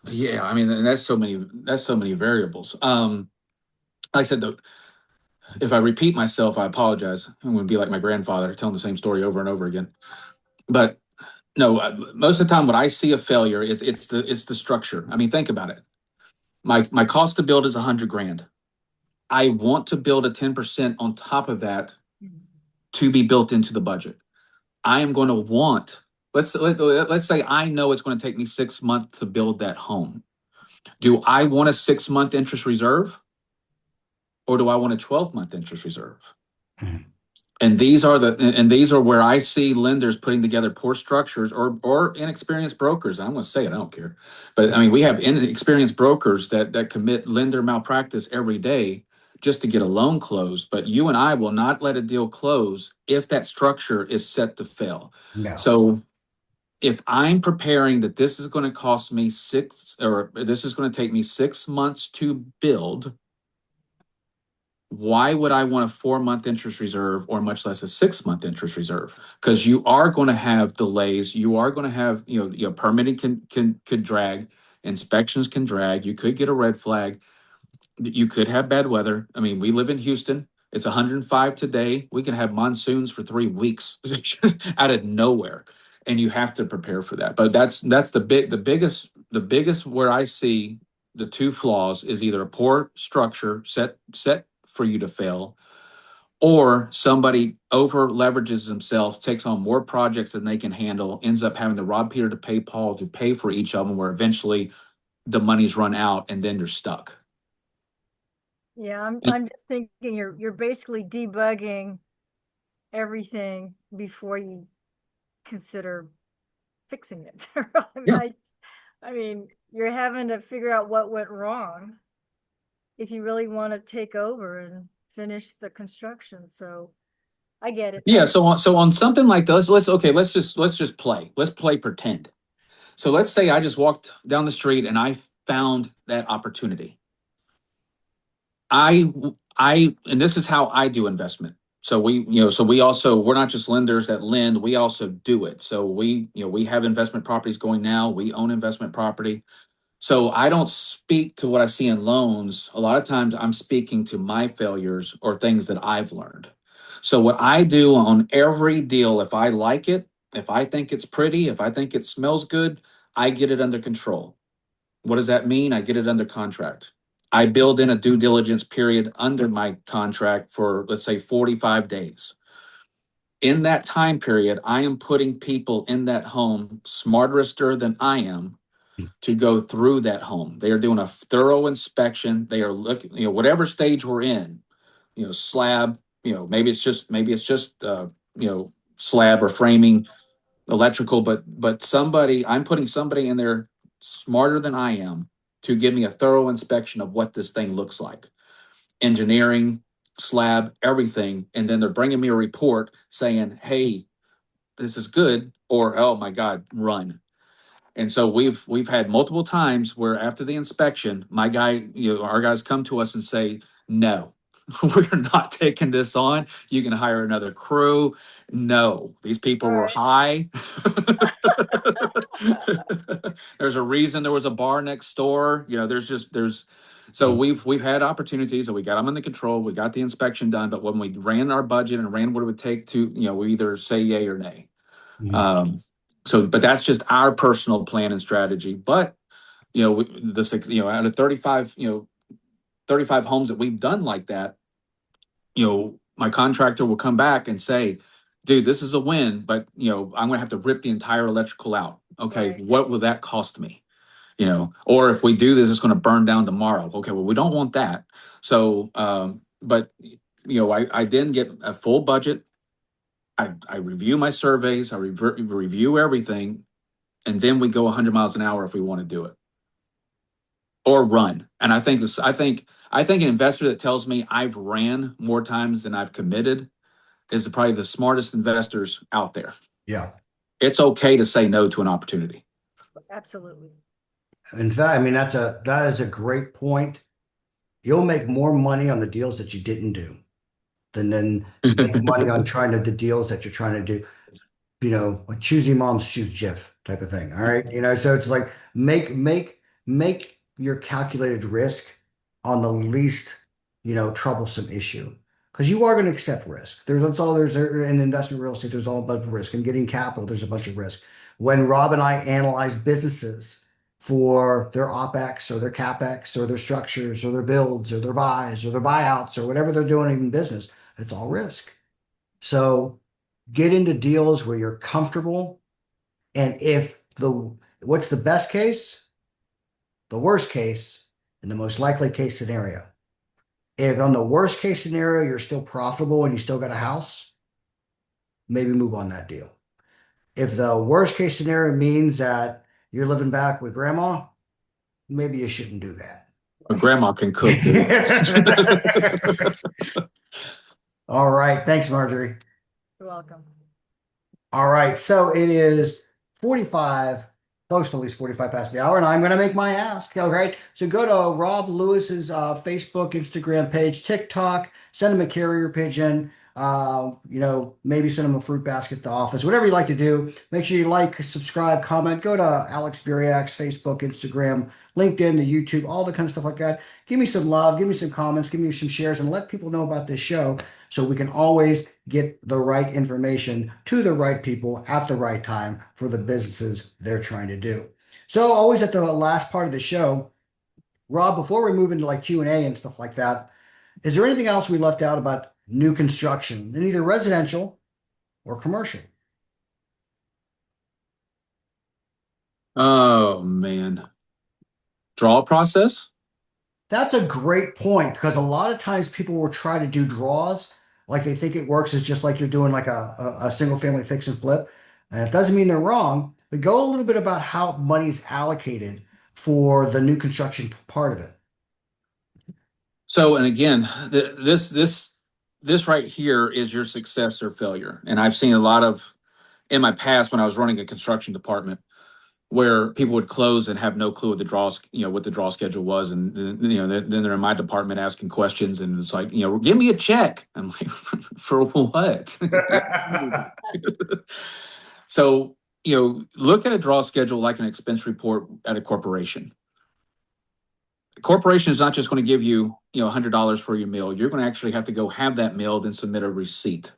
Yeah, I mean, and that's so many variables. Like I said, though, if I repeat myself, I apologize. I'm going to be like my grandfather, telling the same story over and over again. But no, most of the time, when I see a failure, it's the structure. I mean, think about it. My cost to build is 100 grand. I want to build a 10% on top of that to be built into the budget. I am going to want. Let's say I know it's going to take me 6 months to build that home. Do I want a 6 month interest reserve, or do I want a 12-month interest reserve? Mhm. And these are where I see lenders putting together poor structures, or inexperienced brokers. I'm going to say it, I don't care, but I mean, we have inexperienced brokers that commit lender malpractice every day just to get a loan closed. But you and I will not let a deal close if that structure is set to fail. No, So if I'm preparing that this is going to cost me or this is going to take me 6 months to build, why would I want a 4 month interest reserve, or much less a 6 month interest reserve? Because you are going to have delays. You are going to have, permitting could drag, inspections can drag. You could get a red flag. You could have bad weather. I mean, we live in Houston. It's 105 today. We can have monsoons for 3 weeks out of nowhere, and you have to prepare for that. But that's the biggest where I see the two flaws is either a poor structure set for you to fail, or somebody over leverages themselves, takes on more projects than they can handle, ends up having to rob Peter to pay Paul to pay for each of them, where eventually the money's run out and then you're stuck. Yeah, I'm just thinking you're basically debugging everything before you consider fixing it. Yeah. I mean, you're having to figure out what went wrong if you really want to take over and finish the construction. So I get it. Yeah, so on something like this, let's just play. Let's play pretend. So let's say I just walked down the street and I found that opportunity. I and this is how I do investment. So we're not just lenders that lend, we also do it. So we have investment properties going now. We own investment property. So I don't speak to what I see in loans. A lot of times I'm speaking to my failures or things that I've learned. So what I do on every deal, if I like it, if I think it's pretty, if I think it smells good, I get it under control. What does that mean? I get it under contract. I build in a due diligence period under my contract for, let's say, 45 days. In that time period, I am putting people in that home smarter than I am to go through that home. They are doing a thorough inspection. They are looking, whatever stage we're in, slab, maybe it's just slab or framing, electrical, but I'm putting somebody in there smarter than I am to give me a thorough inspection of what this thing looks like. Engineering, slab, everything. And then they're bringing me a report saying, hey, this is good, or oh my God, run. And so we've had multiple times where after the inspection, my guy, our guys come to us and say, no, we're not taking this on. You can hire another crew. No, these people All were right. high. There's a reason there was a bar next door. There's so we've had opportunities, and we got them under control. We got the inspection done, but when we ran our budget and ran what it would take to, we either say yay or nay. Mhm. But that's just our personal plan and strategy. But out of 35, 35 homes that we've done like that, my contractor will come back and say, dude, this is a win, but I'm gonna have to rip the entire electrical out. Okay, Right. what will that cost me? Or if we do this, it's gonna burn down tomorrow. Okay, well, we don't want that. So but I then get a full budget. I review my surveys, I review everything, and then we go 100 miles an hour if we want to do it or run. And I think an investor that tells me I've ran more times than I've committed is probably the smartest investors out there. Yeah. It's okay to say no to an opportunity. Absolutely. In fact, I mean, that is a great point. You'll make more money on the deals that you didn't do than make money on trying to the deals that you're trying to do. Like choosy moms choose Jif type of thing. All right. So it's like make your calculated risk on the least, troublesome issue. Because you are going to accept risk. There's in investment real estate, there's all about risk. And getting capital, there's a bunch of risk. When Rob and I analyze businesses for their OpEx or their CapEx or their structures or their builds or their buys or their buyouts or whatever they're doing in business, it's all risk. So get into deals where you're comfortable. And what's the best case, the worst case, and the most likely case scenario? If on the worst case scenario, you're still profitable and you still got a house, maybe move on that deal. If the worst case scenario means that you're living back with grandma, maybe you shouldn't do that. But grandma can cook, dude. All right. Thanks, Marjorie. You're welcome. All right. So it is 45, close to at least 45 past the hour, and I'm going to make my ask. All right. So go to Rob Lewis's Facebook, Instagram page, TikTok, send him a carrier pigeon. Maybe send him a fruit basket at the office, whatever you like to do. Make sure you like, subscribe, comment. Go to Alex Buriak's Facebook, Instagram, LinkedIn, the YouTube, all the kind of stuff like that. Give me some love, give me some comments, give me some shares, and let people know about this show so we can always get the right information to the right people at the right time for the businesses they're trying to do. So always at the last part of the show, Rob, before we move into like Q&A and stuff like that, is there anything else we left out about new construction in either residential or commercial? Oh man. Draw process? That's a great point because a lot of times people will try to do draws like they think it works as just like you're doing like a single family fix and flip. And it doesn't mean they're wrong, but go a little bit about how money is allocated for the new construction part of it. So, and again, this right here is your success or failure. And I've seen a lot of in my past when I was running a construction department where people would close and have no clue what the draw schedule was, and then they're in my department asking questions, and it's like, give me a check. I'm like, for what? So, look at a draw schedule like an expense report at a corporation. The corporation is not just going to give you, $100 for your meal. You're going to actually have to go have that meal, then submit a receipt.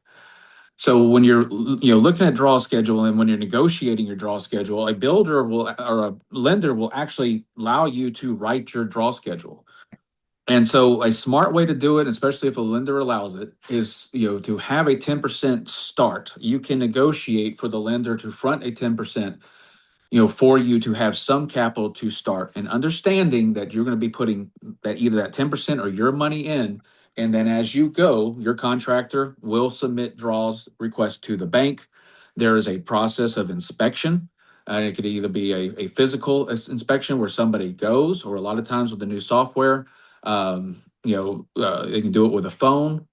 So when you're looking at draw schedule and when you're negotiating your draw schedule, a builder will or a lender will actually allow you to write your draw schedule. And so a smart way to do it, especially if a lender allows it, is to have a 10% start. You can negotiate for the lender to front a 10%, for you to have some capital to start, and understanding that you're going to be putting that either that 10% or your money in. And then as you go, your contractor will submit draws requests to the bank. There is a process of inspection. And it could either be a physical inspection where somebody goes, or a lot of times with the new software, they can do it with a phone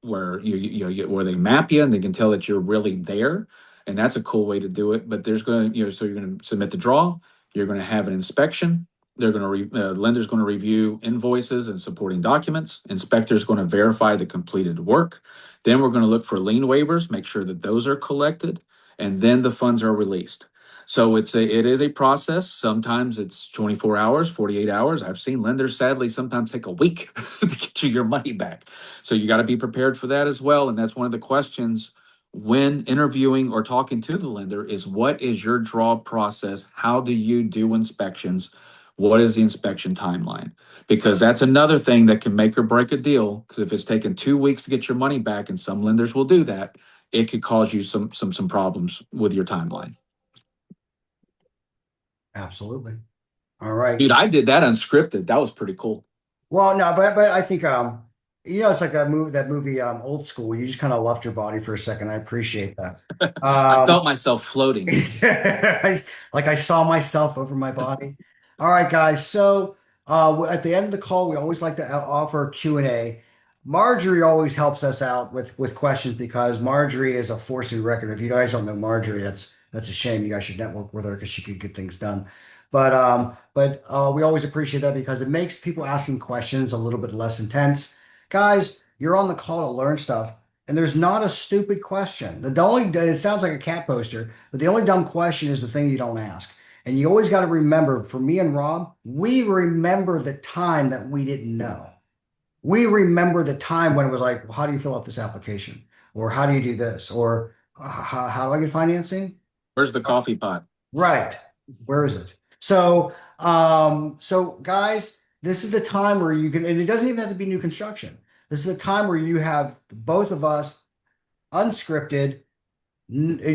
where where they map you and they can tell that you're really there, and that's a cool way to do it. But there's going to so you're going to submit the draw, you're going to have an inspection. They're going to lender's going to review invoices and supporting documents. Inspector's going to verify the completed work. Then we're going to look for lien waivers, make sure that those are collected, and then the funds are released. So it is a process. Sometimes it's 24 hours, 48 hours. I've seen lenders sadly sometimes take a week to get you your money back. So you got to be prepared for that as well. And that's one of the questions when interviewing or talking to the lender is, what is your draw process? How do you do inspections? What is the inspection timeline? Because that's another thing that can make or break a deal. Because if it's taken 2 weeks to get your money back, and some lenders will do that, it could cause you some problems with your timeline. Absolutely. All right. Dude, I did that unscripted. That was pretty cool. Well, no, but I think it's like that movie Old School. You just kind of left your body for a second. I appreciate that. I Um felt myself floating. like I saw myself over my body. All right, guys. So at the end of the call, we always like to offer Q&A. Marjorie always helps us out with questions because Marjorie is a force to be reckoned. If you guys don't know Marjorie, that's a shame. You guys should network with her because she could get things done. But we always appreciate that because it makes people asking questions a little bit less intense. Guys, you're on the call to learn stuff. And there's not a stupid question. It sounds like a cat poster, but the only dumb question is the thing you don't ask. And you always got to remember, for me and Rob, we remember the time that we didn't know. We remember the time when it was like, well, how do you fill out this application? Or how do you do this? Or how do I get financing? Where's the coffee pot? Right. Where is it? So guys, this is the time where you can, and it doesn't even have to be new construction. This is the time where you have both of us unscripted,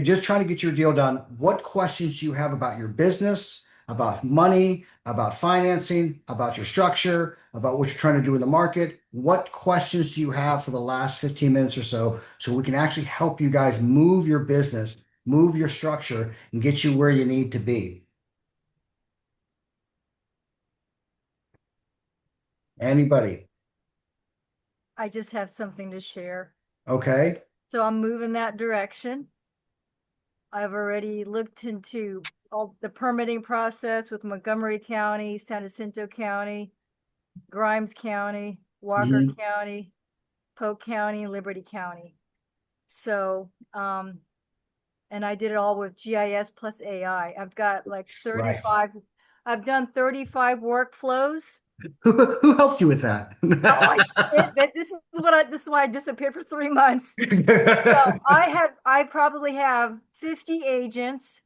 just trying to get your deal done. What questions do you have about your business, about money, about financing, about your structure, about what you're trying to do in the market? What questions do you have for the last 15 minutes or so we can actually help you guys move your business, move your structure, and get you where you need to be? Anybody? I just have something to share. Okay. So I'm moving that direction. I've already looked into all the permitting process with Montgomery County, San Jacinto County, Grimes County, Walker Mhm. County, Polk County, and Liberty County. So, and I did it all with GIS plus AI. I've got like Right. 35, I've done 35 workflows. Who helped you with that? Oh, this is why I disappeared for 3 months. So I probably have 50 agents.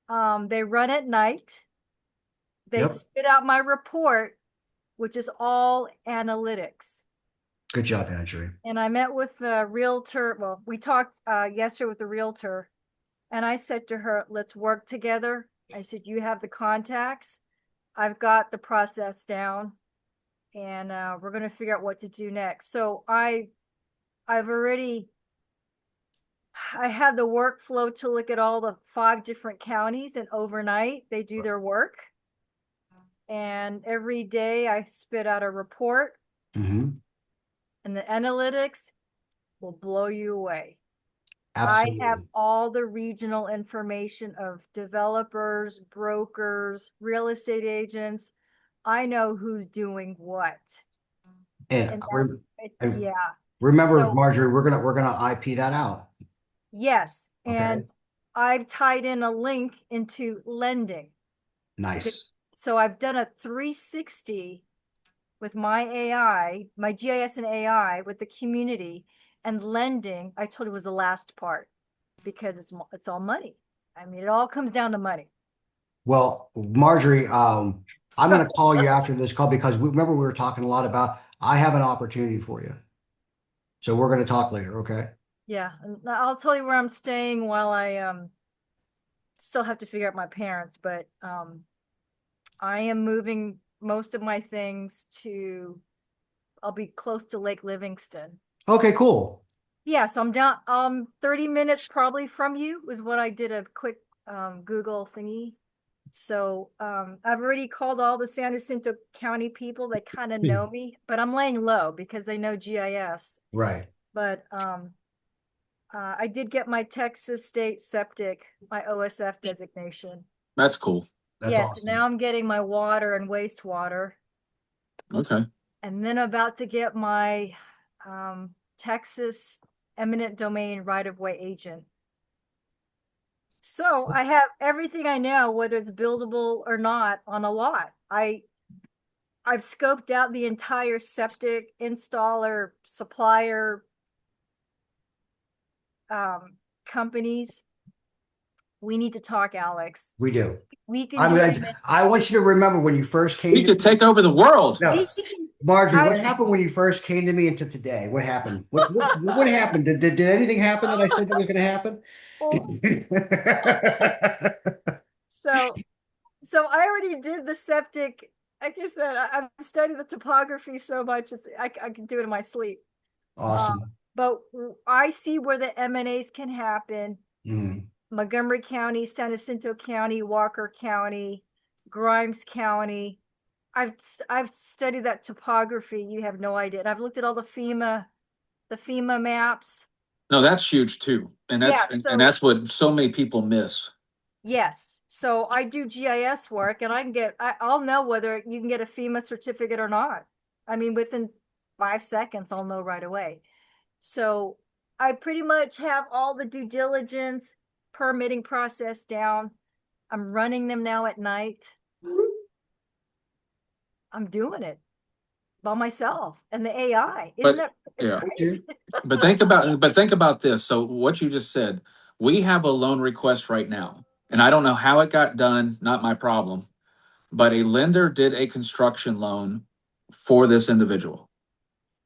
They run at night. They Yep. spit out my report, which is all analytics. Good job, Andrew. And I met with the realtor. Well, we talked yesterday with the realtor, and I said to her, let's work together. I said, you have the contacts. I've got the process down, and we're going to figure out what to do next. So I had the workflow to look at all the 5 different counties, and overnight they do their work. And every day I spit out a report, Hmm. and the analytics will blow you away. I have Absolutely. all the regional information of developers, brokers, real estate agents. I know who's doing what. And, And rem- and yeah. remember, So Marjorie, we're gonna IP that out. yes. Okay. And I've tied in a link into lending. Nice. So I've done a 360 with my AI, my GIS and AI with the community, and lending. I told you was the last part because it's all money. I mean, it all comes down to money. Well, Marjorie, I'm So gonna call you after this call because remember we were talking a lot about I have an opportunity for you. So we're gonna talk later, okay? yeah, and I'll tell you where I'm staying while I still have to figure out my parents, but I am moving most of my things to, I'll be close to Lake Livingston. Okay, cool. Yeah, so I'm down 30 minutes probably from you is what I did a quick Google thingy. So I've already called all the San Jacinto County people. They kind of know me, but I'm laying low because they know GIS. Right. But I did get my Texas State Septic, my OSF designation. That's cool. That's Yes, awesome. now I'm getting my water and wastewater, Okay. and then about to get my Texas eminent domain right-of-way agent. So I have everything I know, whether it's buildable or not, on a lot. I've scoped out the entire septic installer, supplier, companies. We need to talk, Alex. We do. We can do it. I want you to remember when you first came We to could me. take over the world. No, We can, Marjorie, what I, happened when you first came to me into today? What happened? What happened? Did anything happen that I said that was going to happen? oh, so I already did the septic. Like I said, I've studied the topography so much, I can do it in my sleep. Awesome. But I see where the M&As can happen. Mm. Montgomery County, San Jacinto County, Walker County, Grimes County. I've studied that topography. You have no idea. And I've looked at all the FEMA maps. No, that's huge too. And Yeah, and that's what so many people miss. yes. So I do GIS work, and I'll know whether you can get a FEMA certificate or not. I mean, within 5 seconds, I'll know right away. So I pretty much have all the due diligence permitting process down. I'm running them now at night. I'm doing it by myself and the AI. Isn't But that, it's yeah, crazy. but think about this. So what you just said, we have a loan request right now. And I don't know how it got done, not my problem. But a lender did a construction loan for this individual.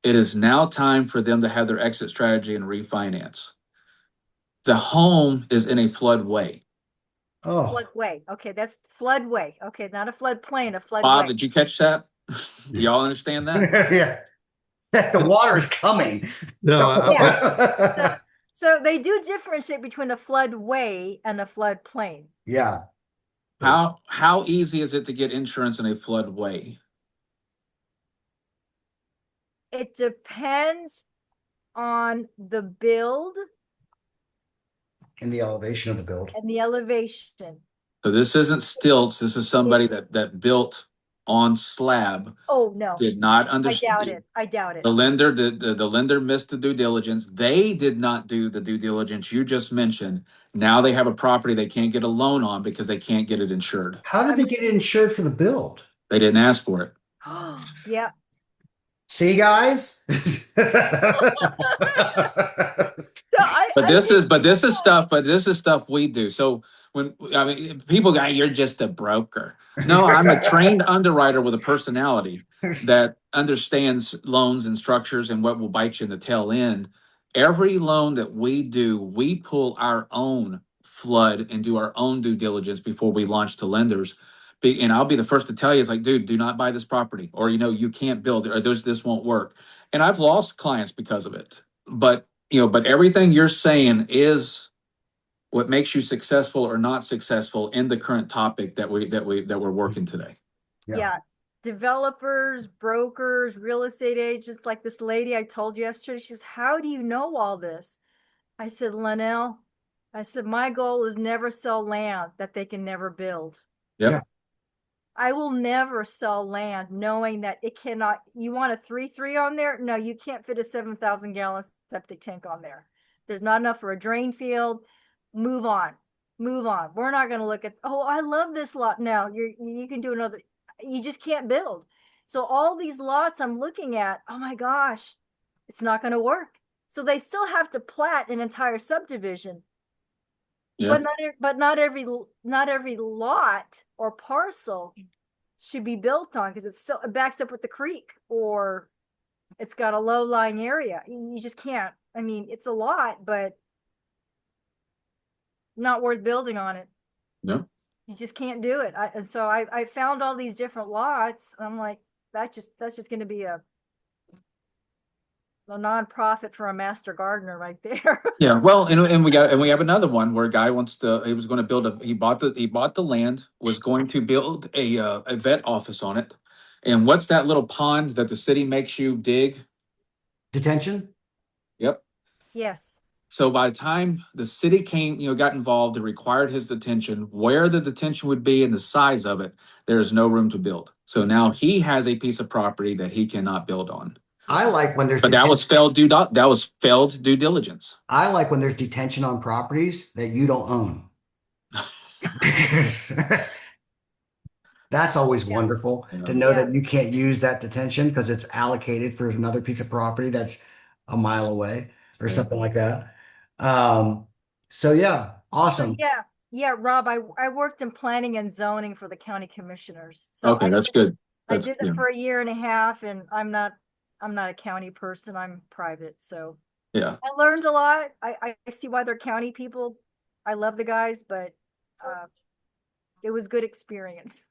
It is now time for them to have their exit strategy and refinance. The home is in a floodway. Oh, Floodway. Okay, that's floodway. Okay, not a floodplain, a Bob, floodway. did you catch that? Do y'all understand that? yeah. The water is coming. No, Yeah. So they do differentiate between a floodway and a floodplain. Yeah. How easy is it to get insurance in a floodway? It depends on the build In the elevation of the build. and the elevation. So this isn't stilts. This is somebody that built on slab, Oh, no, did not I doubt understand. it. I doubt it. The lender the lender missed the due diligence. They did not do the due diligence you just mentioned. Now they have a property they can't get a loan on because they can't get it insured. How did they get it insured for the build? They didn't ask for it. Yeah. See, guys? So But I think this is stuff we do. So when I mean people go, you're just a broker. No, I'm a trained underwriter with a personality that understands loans and structures and what will bite you in the tail end. Every loan that we do, we pull our own flood and do our own due diligence before we launch to lenders. And I'll be the first to tell you, it's like, dude, do not buy this property, or you can't build it, or this won't work. And I've lost clients because of it. But everything you're saying is what makes you successful or not successful in the current topic that we're working today. yeah. Developers, brokers, real estate agents, like this lady I told you yesterday, she says, how do you know all this? I said, Linnell, I said, my goal is never sell land that they can never build. Yep. Yeah. I will never sell land knowing that it cannot. You want a 3.3 on there? No, you can't fit a 7,000 gallon septic tank on there. There's not enough for a drain field. Move on. Move on. We're not going to look at, oh, I love this lot. No, you can do another. You just can't build. So all these lots I'm looking at, oh my gosh, it's not going to work. So they still have to plat an entire subdivision. Yeah. But not every lot or parcel should be built on, because it's still, it backs up with the creek, or it's got a low lying area. You just can't. I mean, it's a lot, but not worth building on it. No. You just can't do it. And so I found all these different lots. I'm like, that's just going to be a a nonprofit for a master gardener right there. Yeah, well, and we have another one where a guy wants to he was going to build a he bought the land, was going to build a vet office on it. And what's that little pond that the city makes you dig? Detention? Yep. Yes. So by the time the city came, got involved and required his detention, where the detention would be and the size of it, there is no room to build. So now he has a piece of property that he cannot build on. I like when there's But that was detention. failed due diligence. I like when there's detention on properties that you don't own. That's always Yeah. wonderful to Yeah. know Yeah. that you can't use that detention because it's allocated for another piece of property that's a mile away or something Mhm. like that. Um, so yeah, So awesome. yeah, yeah, Rob, I worked in planning and zoning for the county commissioners. So Okay, that's good. I That's did it yeah. for a year and a half, and I'm not a county person. I'm private. So Yeah. I learned a lot. I see why they're county people. I love the guys, but uh, it was good experience.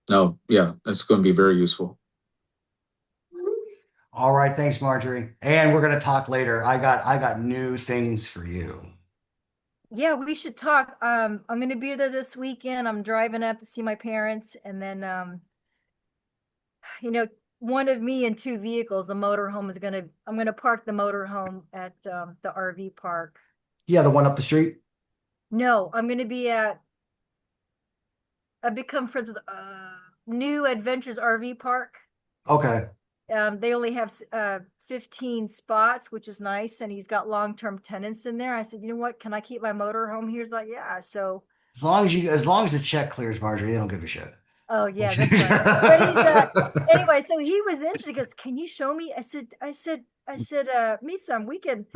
No, yeah, that's going to be very useful. All right, thanks, Marjorie. And we're gonna talk later. I got new things for you. Yeah, we should talk. I'm gonna be there this weekend. I'm driving up to see my parents, and then you know, one of me and two vehicles. The motorhome is gonna. I'm gonna park the motorhome at the RV park. Yeah, the one up the street. No, I'm gonna be at. I've become friends with New Adventures RV Park. Okay. They only have 15 spots, which is nice, and he's got long-term tenants in there. I said, you know what? Can I keep my motorhome here? He's like, yeah. So, As long as the check clears, Marjorie, they don't give a shit. oh yeah, that's right. But he's anyway. So he was interested. He goes, can you show me? I said, Misam, we can.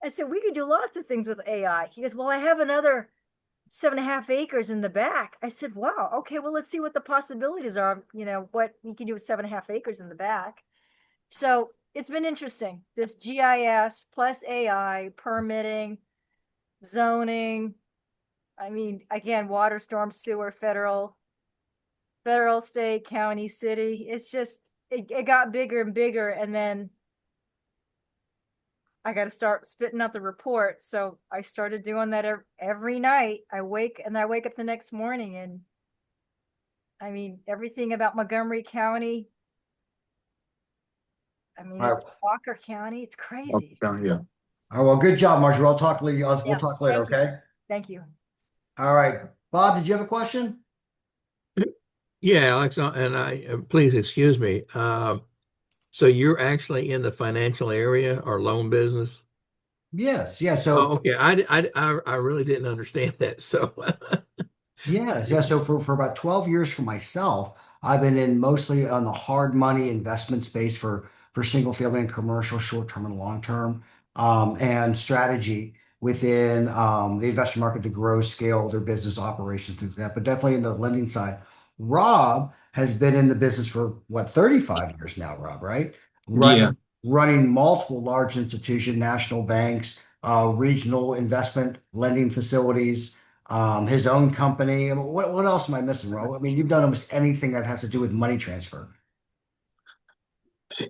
I said we could do lots of things with AI. He goes, well, I have another 7.5 acres in the back. I said, wow, okay, well, let's see what the possibilities are. What you can do with 7.5 acres in the back. So it's been interesting. This GIS plus AI, permitting, zoning. I mean, again, water, storm, sewer, federal, state, county, city. It's just, it got bigger and bigger. And then I got to start spitting out the report. So I started doing that every night. I wake up the next morning, and I mean, everything about Montgomery County. I mean, All it's right. Walker County. It's Oh, crazy. yeah. All right, well, good job, Marjorie. I'll talk later. We'll Yeah. talk later, Thank you. okay? Thank you. All right. Bob, did you have a question? Yeah, Alex, and please excuse me. So you're actually in the financial area or loan business? Yes. Yeah. Oh, So okay. I really didn't understand that. So, yes. Yeah. So for about 12 years for myself, I've been in mostly on the hard money investment space for single family and commercial, short term and long term, and strategy within the investment market to grow, scale their business operations, things like that. But definitely in the lending side. Rob has been in the business for what, 35 years now, Rob, right? Yeah. Running multiple large institutions, national banks, regional investment lending facilities, his own company. I mean, what else am I missing, Rob? I mean, you've done almost anything that has to do with money transfer.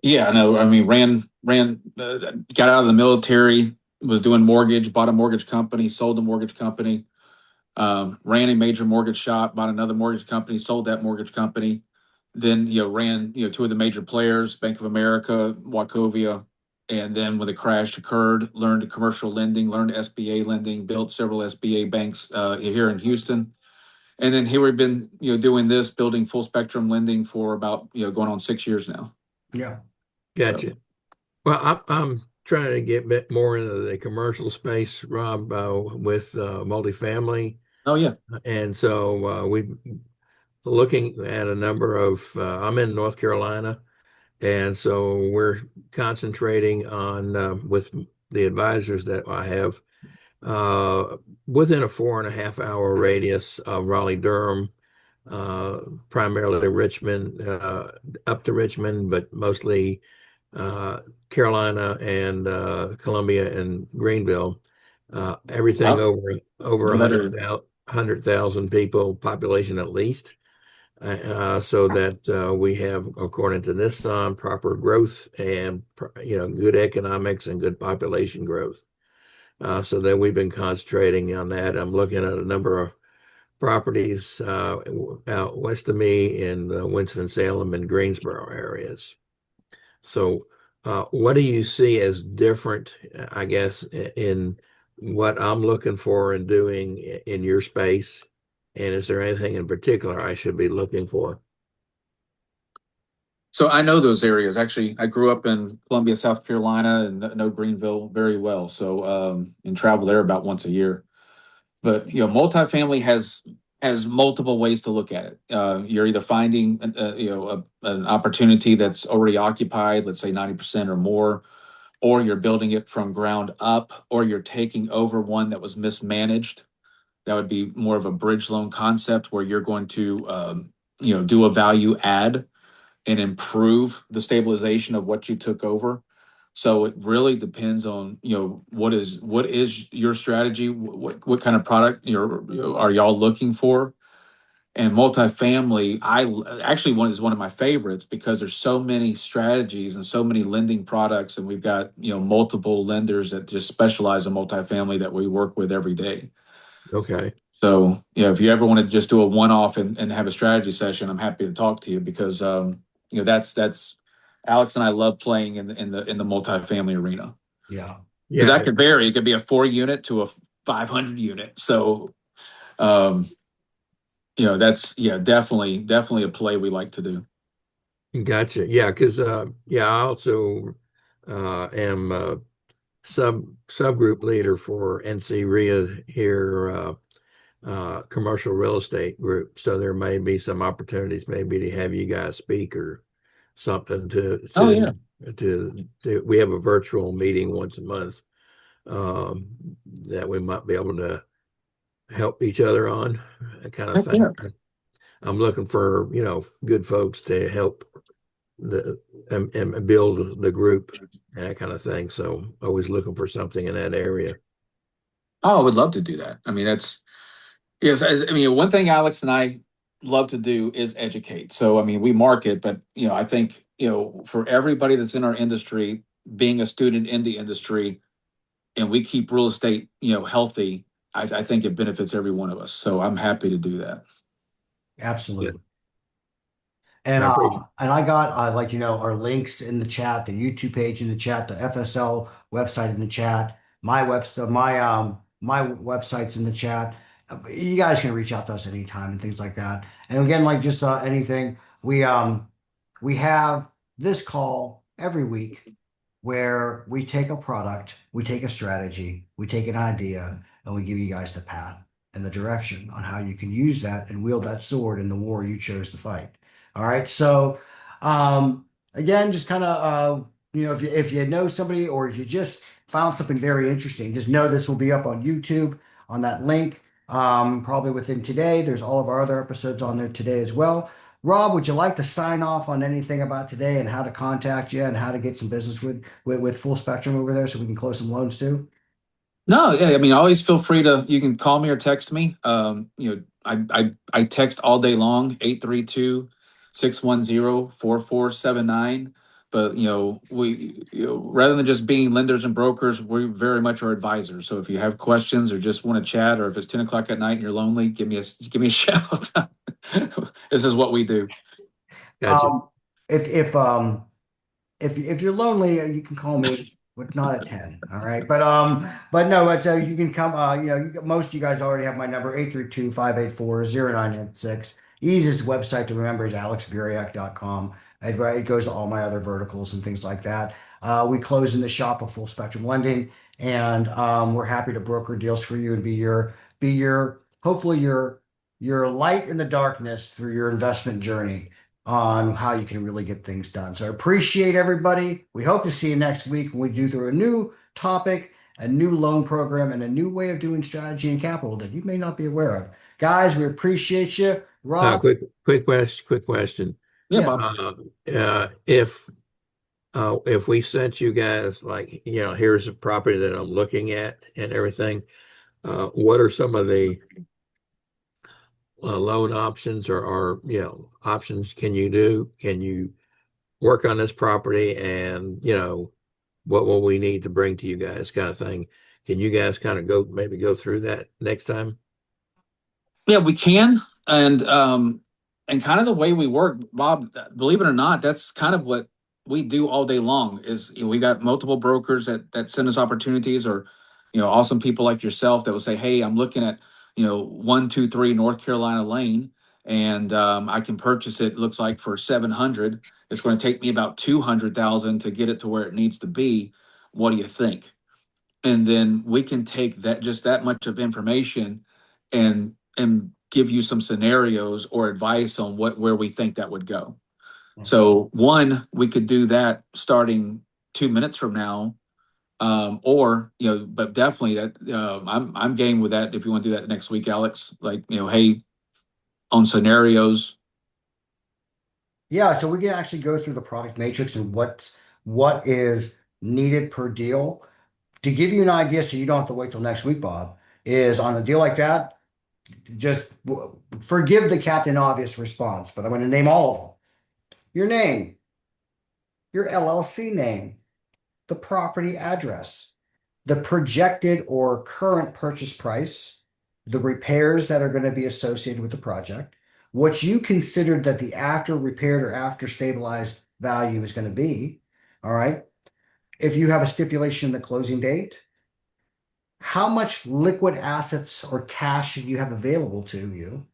Yeah, no, I mean, got out of the military, was doing mortgage, bought a mortgage company, sold the mortgage company, ran a major mortgage shop, bought another mortgage company, sold that mortgage company. Then, ran, two of the major players, Bank of America, Wachovia. And then when the crash occurred, learned commercial lending, learned SBA lending, built several SBA banks here in Houston. And then here we've been, doing this, building full spectrum lending for about, going on 6 years now. Yeah. So, gotcha. Well, I'm trying to get a bit more into the commercial space, Rob, with multifamily, oh yeah. and so we're looking at a number of. I'm in North Carolina. And so we're concentrating on with the advisors that I have within a 4.5 hour radius of Raleigh Durham, primarily Richmond, up to Richmond, but mostly uh, Carolina and Columbia and Greenville. Everything Well, over you better 100,000 people population at least. so that we have, according to Nissan, proper growth and good economics and good population growth. So that we've been concentrating on that. I'm looking at a number of properties out west of me in Winston-Salem and Greensboro areas. So, what do you see as different, I guess, in what I'm looking for and doing in your space? And is there anything in particular I should be looking for? So I know those areas. Actually, I grew up in Columbia, South Carolina, and know Greenville very well. So and travel there about once a year. But multifamily has multiple ways to look at it. You're either finding an opportunity that's already occupied, let's say 90% or more, or you're building it from ground up, or you're taking over one that was mismanaged. That would be more of a bridge loan concept where you're going to do a value add and improve the stabilization of what you took over. So it really depends on what is your strategy, what kind of product are y'all looking for. And multifamily, I actually one is one of my favorites because there's so many strategies and so many lending products, and we've got multiple lenders that just specialize in multifamily that we work with every day. Okay. So if you ever want to just do a one-off and have a strategy session, I'm happy to talk to you because that's Alex and I love playing in the multifamily arena Yeah. because that Yeah, could vary. It could be a 4 unit to a 500 unit. So um, that's definitely a play we like to do. gotcha. Yeah, because I also am a subgroup leader for NC RIA here, commercial real estate group. So there may be some opportunities maybe to have you guys speak or something Oh yeah. to we have a virtual meeting once a month that we might be able to help each other on that kind of Heck yeah. thing. I'm looking for, good folks to help the and build the group and that kind of thing. So always looking for something in that area. Oh, I would love to do that. I mean, that's yes. I mean, one thing Alex and I love to do is educate. So, I mean, we market, but I think for everybody that's in our industry, being a student in the industry, and we keep real estate, healthy. I think it benefits every one of us. So, I'm happy to do that. Yeah, Absolutely. And I appreciate. I got like our links in the chat, the YouTube page in the chat, the FSL website in the chat, my website's in the chat. You guys can reach out to us anytime and things like that. And again, like just anything, we have this call every week where we take a product, we take a strategy, we take an idea, and we give you guys the path and the direction on how you can use that and wield that sword in the war you chose to fight. All right. So, again, just kind of, if you know somebody or if you just found something very interesting, just know this will be up on YouTube on that link. Probably within today. There's all of our other episodes on there today as well. Rob, would you like to sign off on anything about today and how to contact you and how to get some business with Full Spectrum over there so we can close some loans too? No, yeah, I mean, always feel free to. You can call me or text me. I text all day long, 832-610-4479. But we rather than just being lenders and brokers, we very much are advisors. So if you have questions or just want to chat, or if it's 10 o'clock at night and you're lonely, give me a shout. This is what we do. Gotcha. Um, if if um if you're lonely, you can call me, but not at 10. All right. But no, but you can come, most of you guys already have my number, 832-584-0986. Easiest website to remember is alexburiak.com. It goes to all my other verticals and things like that. We close in the shop of Full Spectrum Lending, and we're happy to broker deals for you and be your hopefully your light in the darkness through your investment journey on how you can really get things done. So I appreciate everybody. We hope to see you next week when we do through a new topic, a new loan program, and a new way of doing strategy and capital that you may not be aware of. Guys, we appreciate you. Rob, Quick question. Yeah, yeah. Bob. Uh, if we sent you guys like, here's a property that I'm looking at and everything, what are some of the loan options or options can you do? Can you work on this property and what will we need to bring to you guys kind of thing. Can you guys kind of maybe go through that next time? Yeah, we can. And kind of the way we work, Bob, believe it or not, that's kind of what we do all day long is we got multiple brokers that send us opportunities or, awesome people like yourself that will say, hey, I'm looking at, 123 North Carolina Lane and I can purchase it, looks like for 700. It's going to take me about 200,000 to get it to where it needs to be. What do you think? And then we can take that just that much of information and give you some scenarios or advice on where we think that would go. Mhm. So one, we could do that starting 2 minutes from now, or but definitely that I'm game with that if you want to do that next week, Alex. Like hey, on scenarios. Yeah, so we can actually go through the product matrix and what is needed per deal. To give you an idea, so you don't have to wait till next week, Bob, is on a deal like that, just forgive the Captain Obvious response, but I'm going to name all of them. Your name, your LLC name, the property address, the projected or current purchase price, the repairs that are going to be associated with the project, what you considered that the after repaired or after stabilized value is going to be. All right. If you have a stipulation in the closing date, how much liquid assets or cash you have available to you,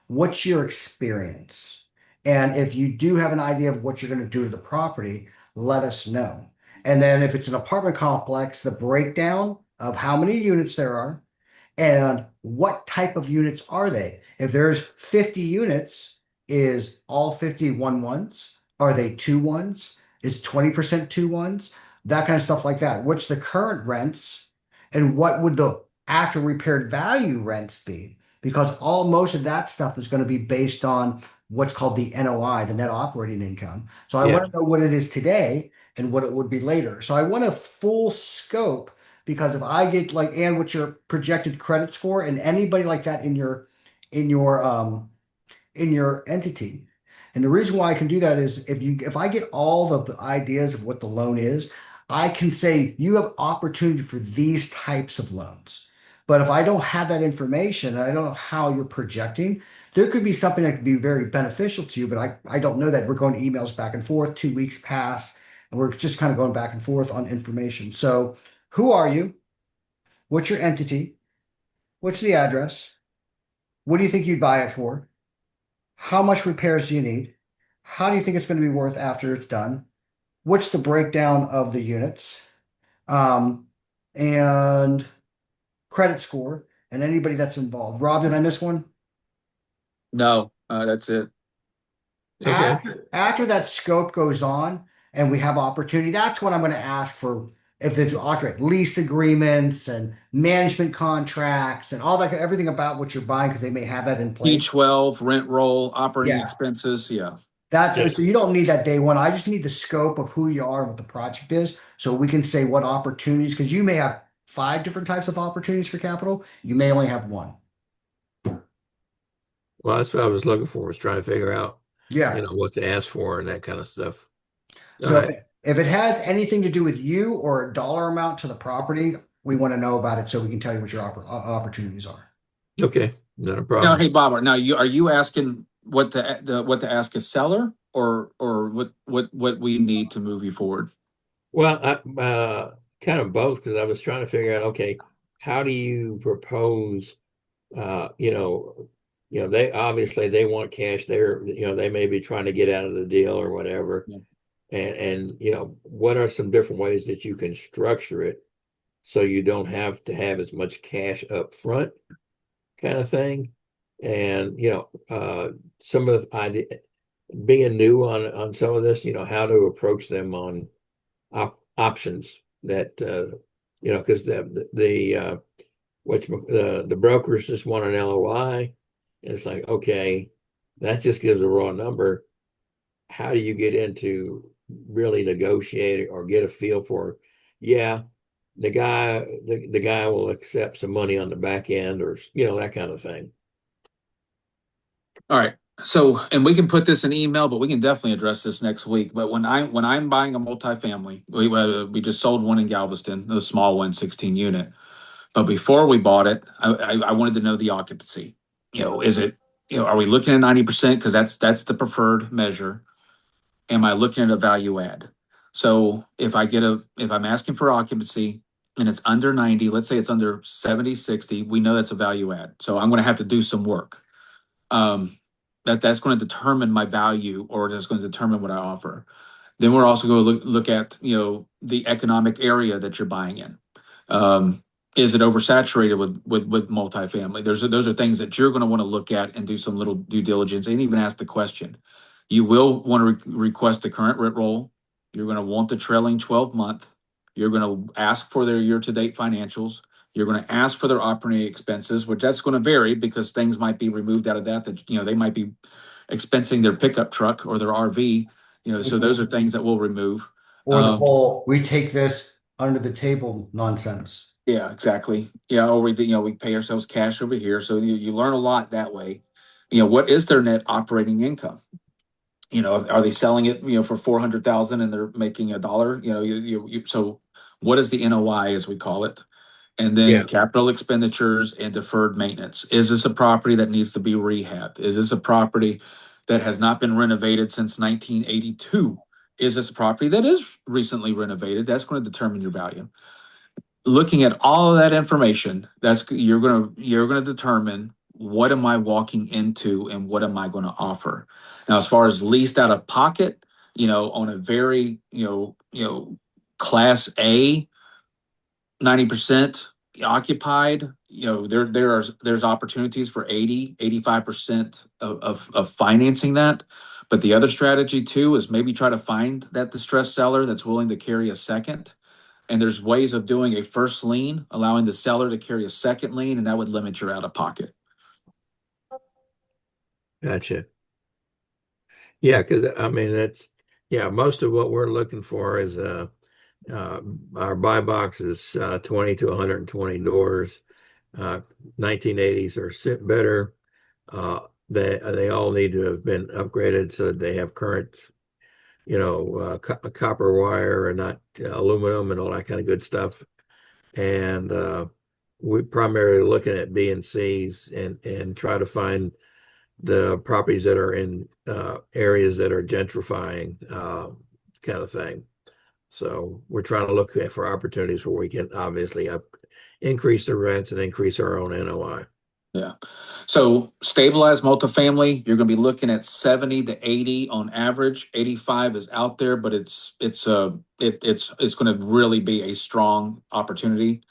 what's your experience? And if you do have an idea of what you're going to do to the property, let us know. And then if it's an apartment complex, the breakdown of how many units there are and what type of units are they? If there's 50 units, is all 50 one ones? Are they two ones? Is 20% two ones? That kind of stuff like that. What's the current rents? And what would the after repaired value rents be? Because most of that stuff is going to be based on what's called the NOI, the net operating income. So I Yeah. want to know what it is today and what it would be later. So I want a full scope because if I get like, and what's your projected credit score and anybody like that in your in your entity. And the reason why I can do that is if I get all the ideas of what the loan is, I can say you have opportunity for these types of loans. But if I don't have that information and I don't know how you're projecting, there could be something that could be very beneficial to you, but I don't know that. We're going emails back and forth, 2 weeks pass, and we're just kind of going back and forth on information. So who are you? What's your entity? What's the address? What do you think you'd buy it for? How much repairs do you need? How do you think it's going to be worth after it's done? What's the breakdown of the units? Um, and credit score and anybody that's involved. Rob, did I miss one? No, that's it. Okay. After that scope goes on and we have opportunity, that's when I'm going to ask for if there's accurate lease agreements and management contracts and all that, everything about what you're buying because they may have that in place. P12, rent roll, operating Yeah. expenses. Yeah. Yeah. So you don't need that day one. I just need the scope of who you are and what the project is, so we can say what opportunities, because you may have five different types of opportunities for capital. You may only have one. Well, that's what I was looking for, was trying to figure out, Yeah. what to ask for and that kind of stuff. All So right. if it has anything to do with you or a dollar amount to the property, we want to know about it so we can tell you what your opportunities are. Okay. Not a Now, problem. hey Bob, now are you asking what to ask a seller or what we need to move you forward? Well, kind of both, because I was trying to figure out, okay, how do you propose, uh, you know, they obviously they want cash there, they may be trying to get out of the deal or whatever. Yeah. And what are some different ways that you can structure it so you don't have to have as much cash up front kind of thing? And, some of the idea being new on some of this, how to approach them on options that because the brokers just want an LOI. It's like, okay, that just gives a raw number. How do you get into really negotiating or get a feel for, yeah, the guy will accept some money on the back end or that kind of thing. All right. So, and we can put this in email, but we can definitely address this next week. But when I'm buying a multifamily, we just sold one in Galveston, a small one, 16 unit. But before we bought it, I wanted to know the occupancy. Is it, are we looking at 90%? Because that's the preferred measure. Am I looking at a value add? So if I'm asking for occupancy and it's under 90, let's say it's under 70, 60, we know that's a value add. So I'm going to have to do some work. Um, that's going to determine my value, or that's going to determine what I offer. Then we're also going to look at, the economic area that you're buying in. Um, is it oversaturated with multifamily? Those are things that you're going to want to look at and do some little due diligence and even ask the question. You will want to request the current rent roll. You're going to want the trailing 12 month. You're going to ask for their year to date financials. You're going to ask for their operating expenses, which that's going to vary because things might be removed out of that they might be expensing their pickup truck or their RV. So those are things that we'll remove. Or the Um, whole, we take this under the table nonsense. yeah, exactly. Yeah, or we pay ourselves cash over here, so you learn a lot that way. What is their net operating income? Are they selling it for 400,000 and they're making $1? So what is the NOI as we call it? And then Yeah. capital expenditures and deferred maintenance. Is this a property that needs to be rehabbed? Is this a property that has not been renovated since 1982? Is this a property that is recently renovated? That's going to determine your value. Looking at all of that information, that's you're gonna determine what am I walking into and what am I going to offer. Now, as far as leased out of pocket, on a very class A 90% occupied, there's opportunities for 85% of financing that. But the other strategy too is maybe try to find that distressed seller that's willing to carry a second. And there's ways of doing a first lien, allowing the seller to carry a second lien, and that would limit your out of pocket. Gotcha. Yeah, because I mean that's yeah, most of what we're looking for is uh our buy box is 20 to 120 doors. 1980s or better. They all need to have been upgraded so that they have current, copper wire and not aluminum and all that kind of good stuff. And we're primarily looking at B and C's and try to find the properties that are in areas that are gentrifying, kind of thing. So we're trying to look for opportunities where we can obviously increase the rents and increase our own NOI. Yeah. So stabilized multifamily, you're going to be looking at 70 to 80 on average. 85 is out there, but it's going to really be a strong opportunity.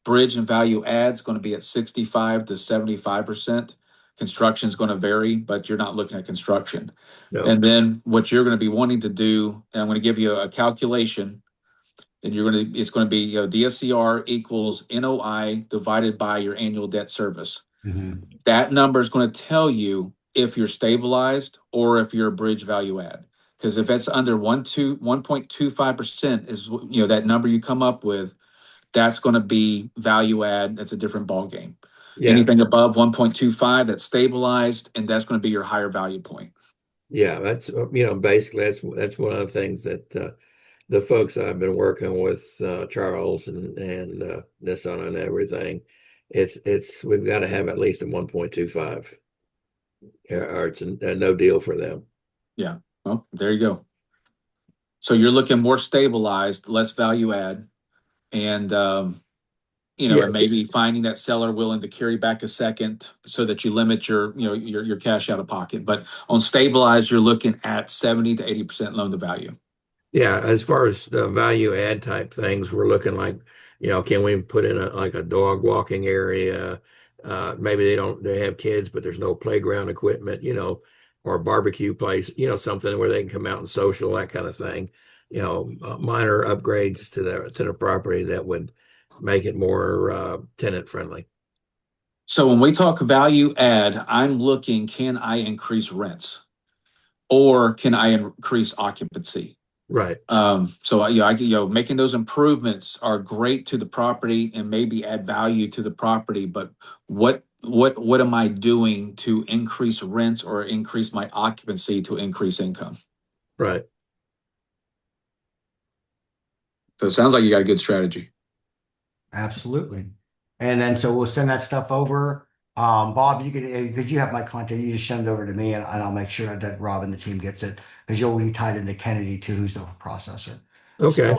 Bridge and value adds going to be at 65 to 75%. Construction is going to vary, but you're not looking at construction. No. And then what you're going to be wanting to do, and I'm going to give you a calculation, and it's going to be, DSCR equals NOI divided by your annual debt service. Mhm. That number is going to tell you if you're stabilized or if you're a bridge value add. Because if it's under 1.25% is that number you come up with, that's going to be value add. That's a different ball game. Yeah. Anything above 1.25, that's stabilized, and that's going to be your higher value point. Yeah. That's basically that's one of the things that the folks that I've been working with, Charles and this on and everything, it's we've got to have at least a 1.25, or it's a no deal for them. Yeah. Well, there you go. So you're looking more stabilized, less value add, and Yeah. and maybe finding that seller willing to carry back a second so that you limit your cash out of pocket. But on stabilized, you're looking at 70 to 80% loan to value. Yeah, as far as the value add type things, we're looking like, can we put in a dog walking area? Maybe they have kids, but there's no playground equipment, or a barbecue place, something where they can come out and social, that kind of thing. Minor upgrades to the property that would make it more tenant friendly. So when we talk value add, I'm looking, can I increase rents or can I increase occupancy? Right. So making those improvements are great to the property and maybe add value to the property, but what am I doing to increase rents or increase my occupancy to increase income? Right. So it sounds like you got a good strategy. Absolutely. And then so we'll send that stuff over. Bob, you can because you have my contact, you just send it over to me and I'll make sure that Rob and the team gets it because you'll be tied into Kennedy too, who's the processor. Okay.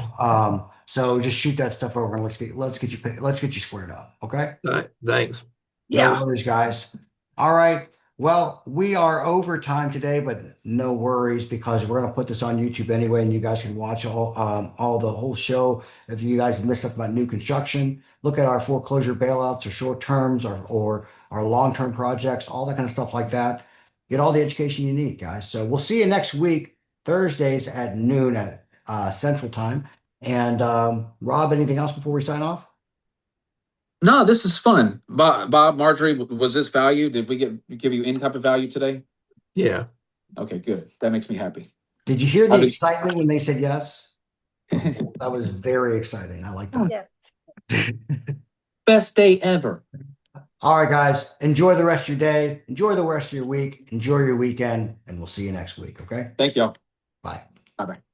So just shoot that stuff over and let's get you squared up. Okay. All right. Thanks. No Yeah. worries, guys. All right. Well, we are over time today, but no worries because we're gonna put this on YouTube anyway, and you guys can watch all the whole show. If you guys miss something about new construction, look at our foreclosure bailouts or short terms or our long-term projects, all that kind of stuff like that. Get all the education you need, guys. So we'll see you next week, Thursdays at noon at Central Time. And Rob, anything else before we sign off? No, this is fun. Bob, Marjorie, was this value? Did we give you any type of value today? Yeah. Okay, good. That makes me happy. Did you hear How the did- excitement when they said yes? That was very exciting. I like that. Yeah. Best day ever. All right, guys, enjoy the rest of your day. Enjoy the rest of your week. Enjoy your weekend, and we'll see you next week. Okay. Thank y'all. Bye. Bye bye.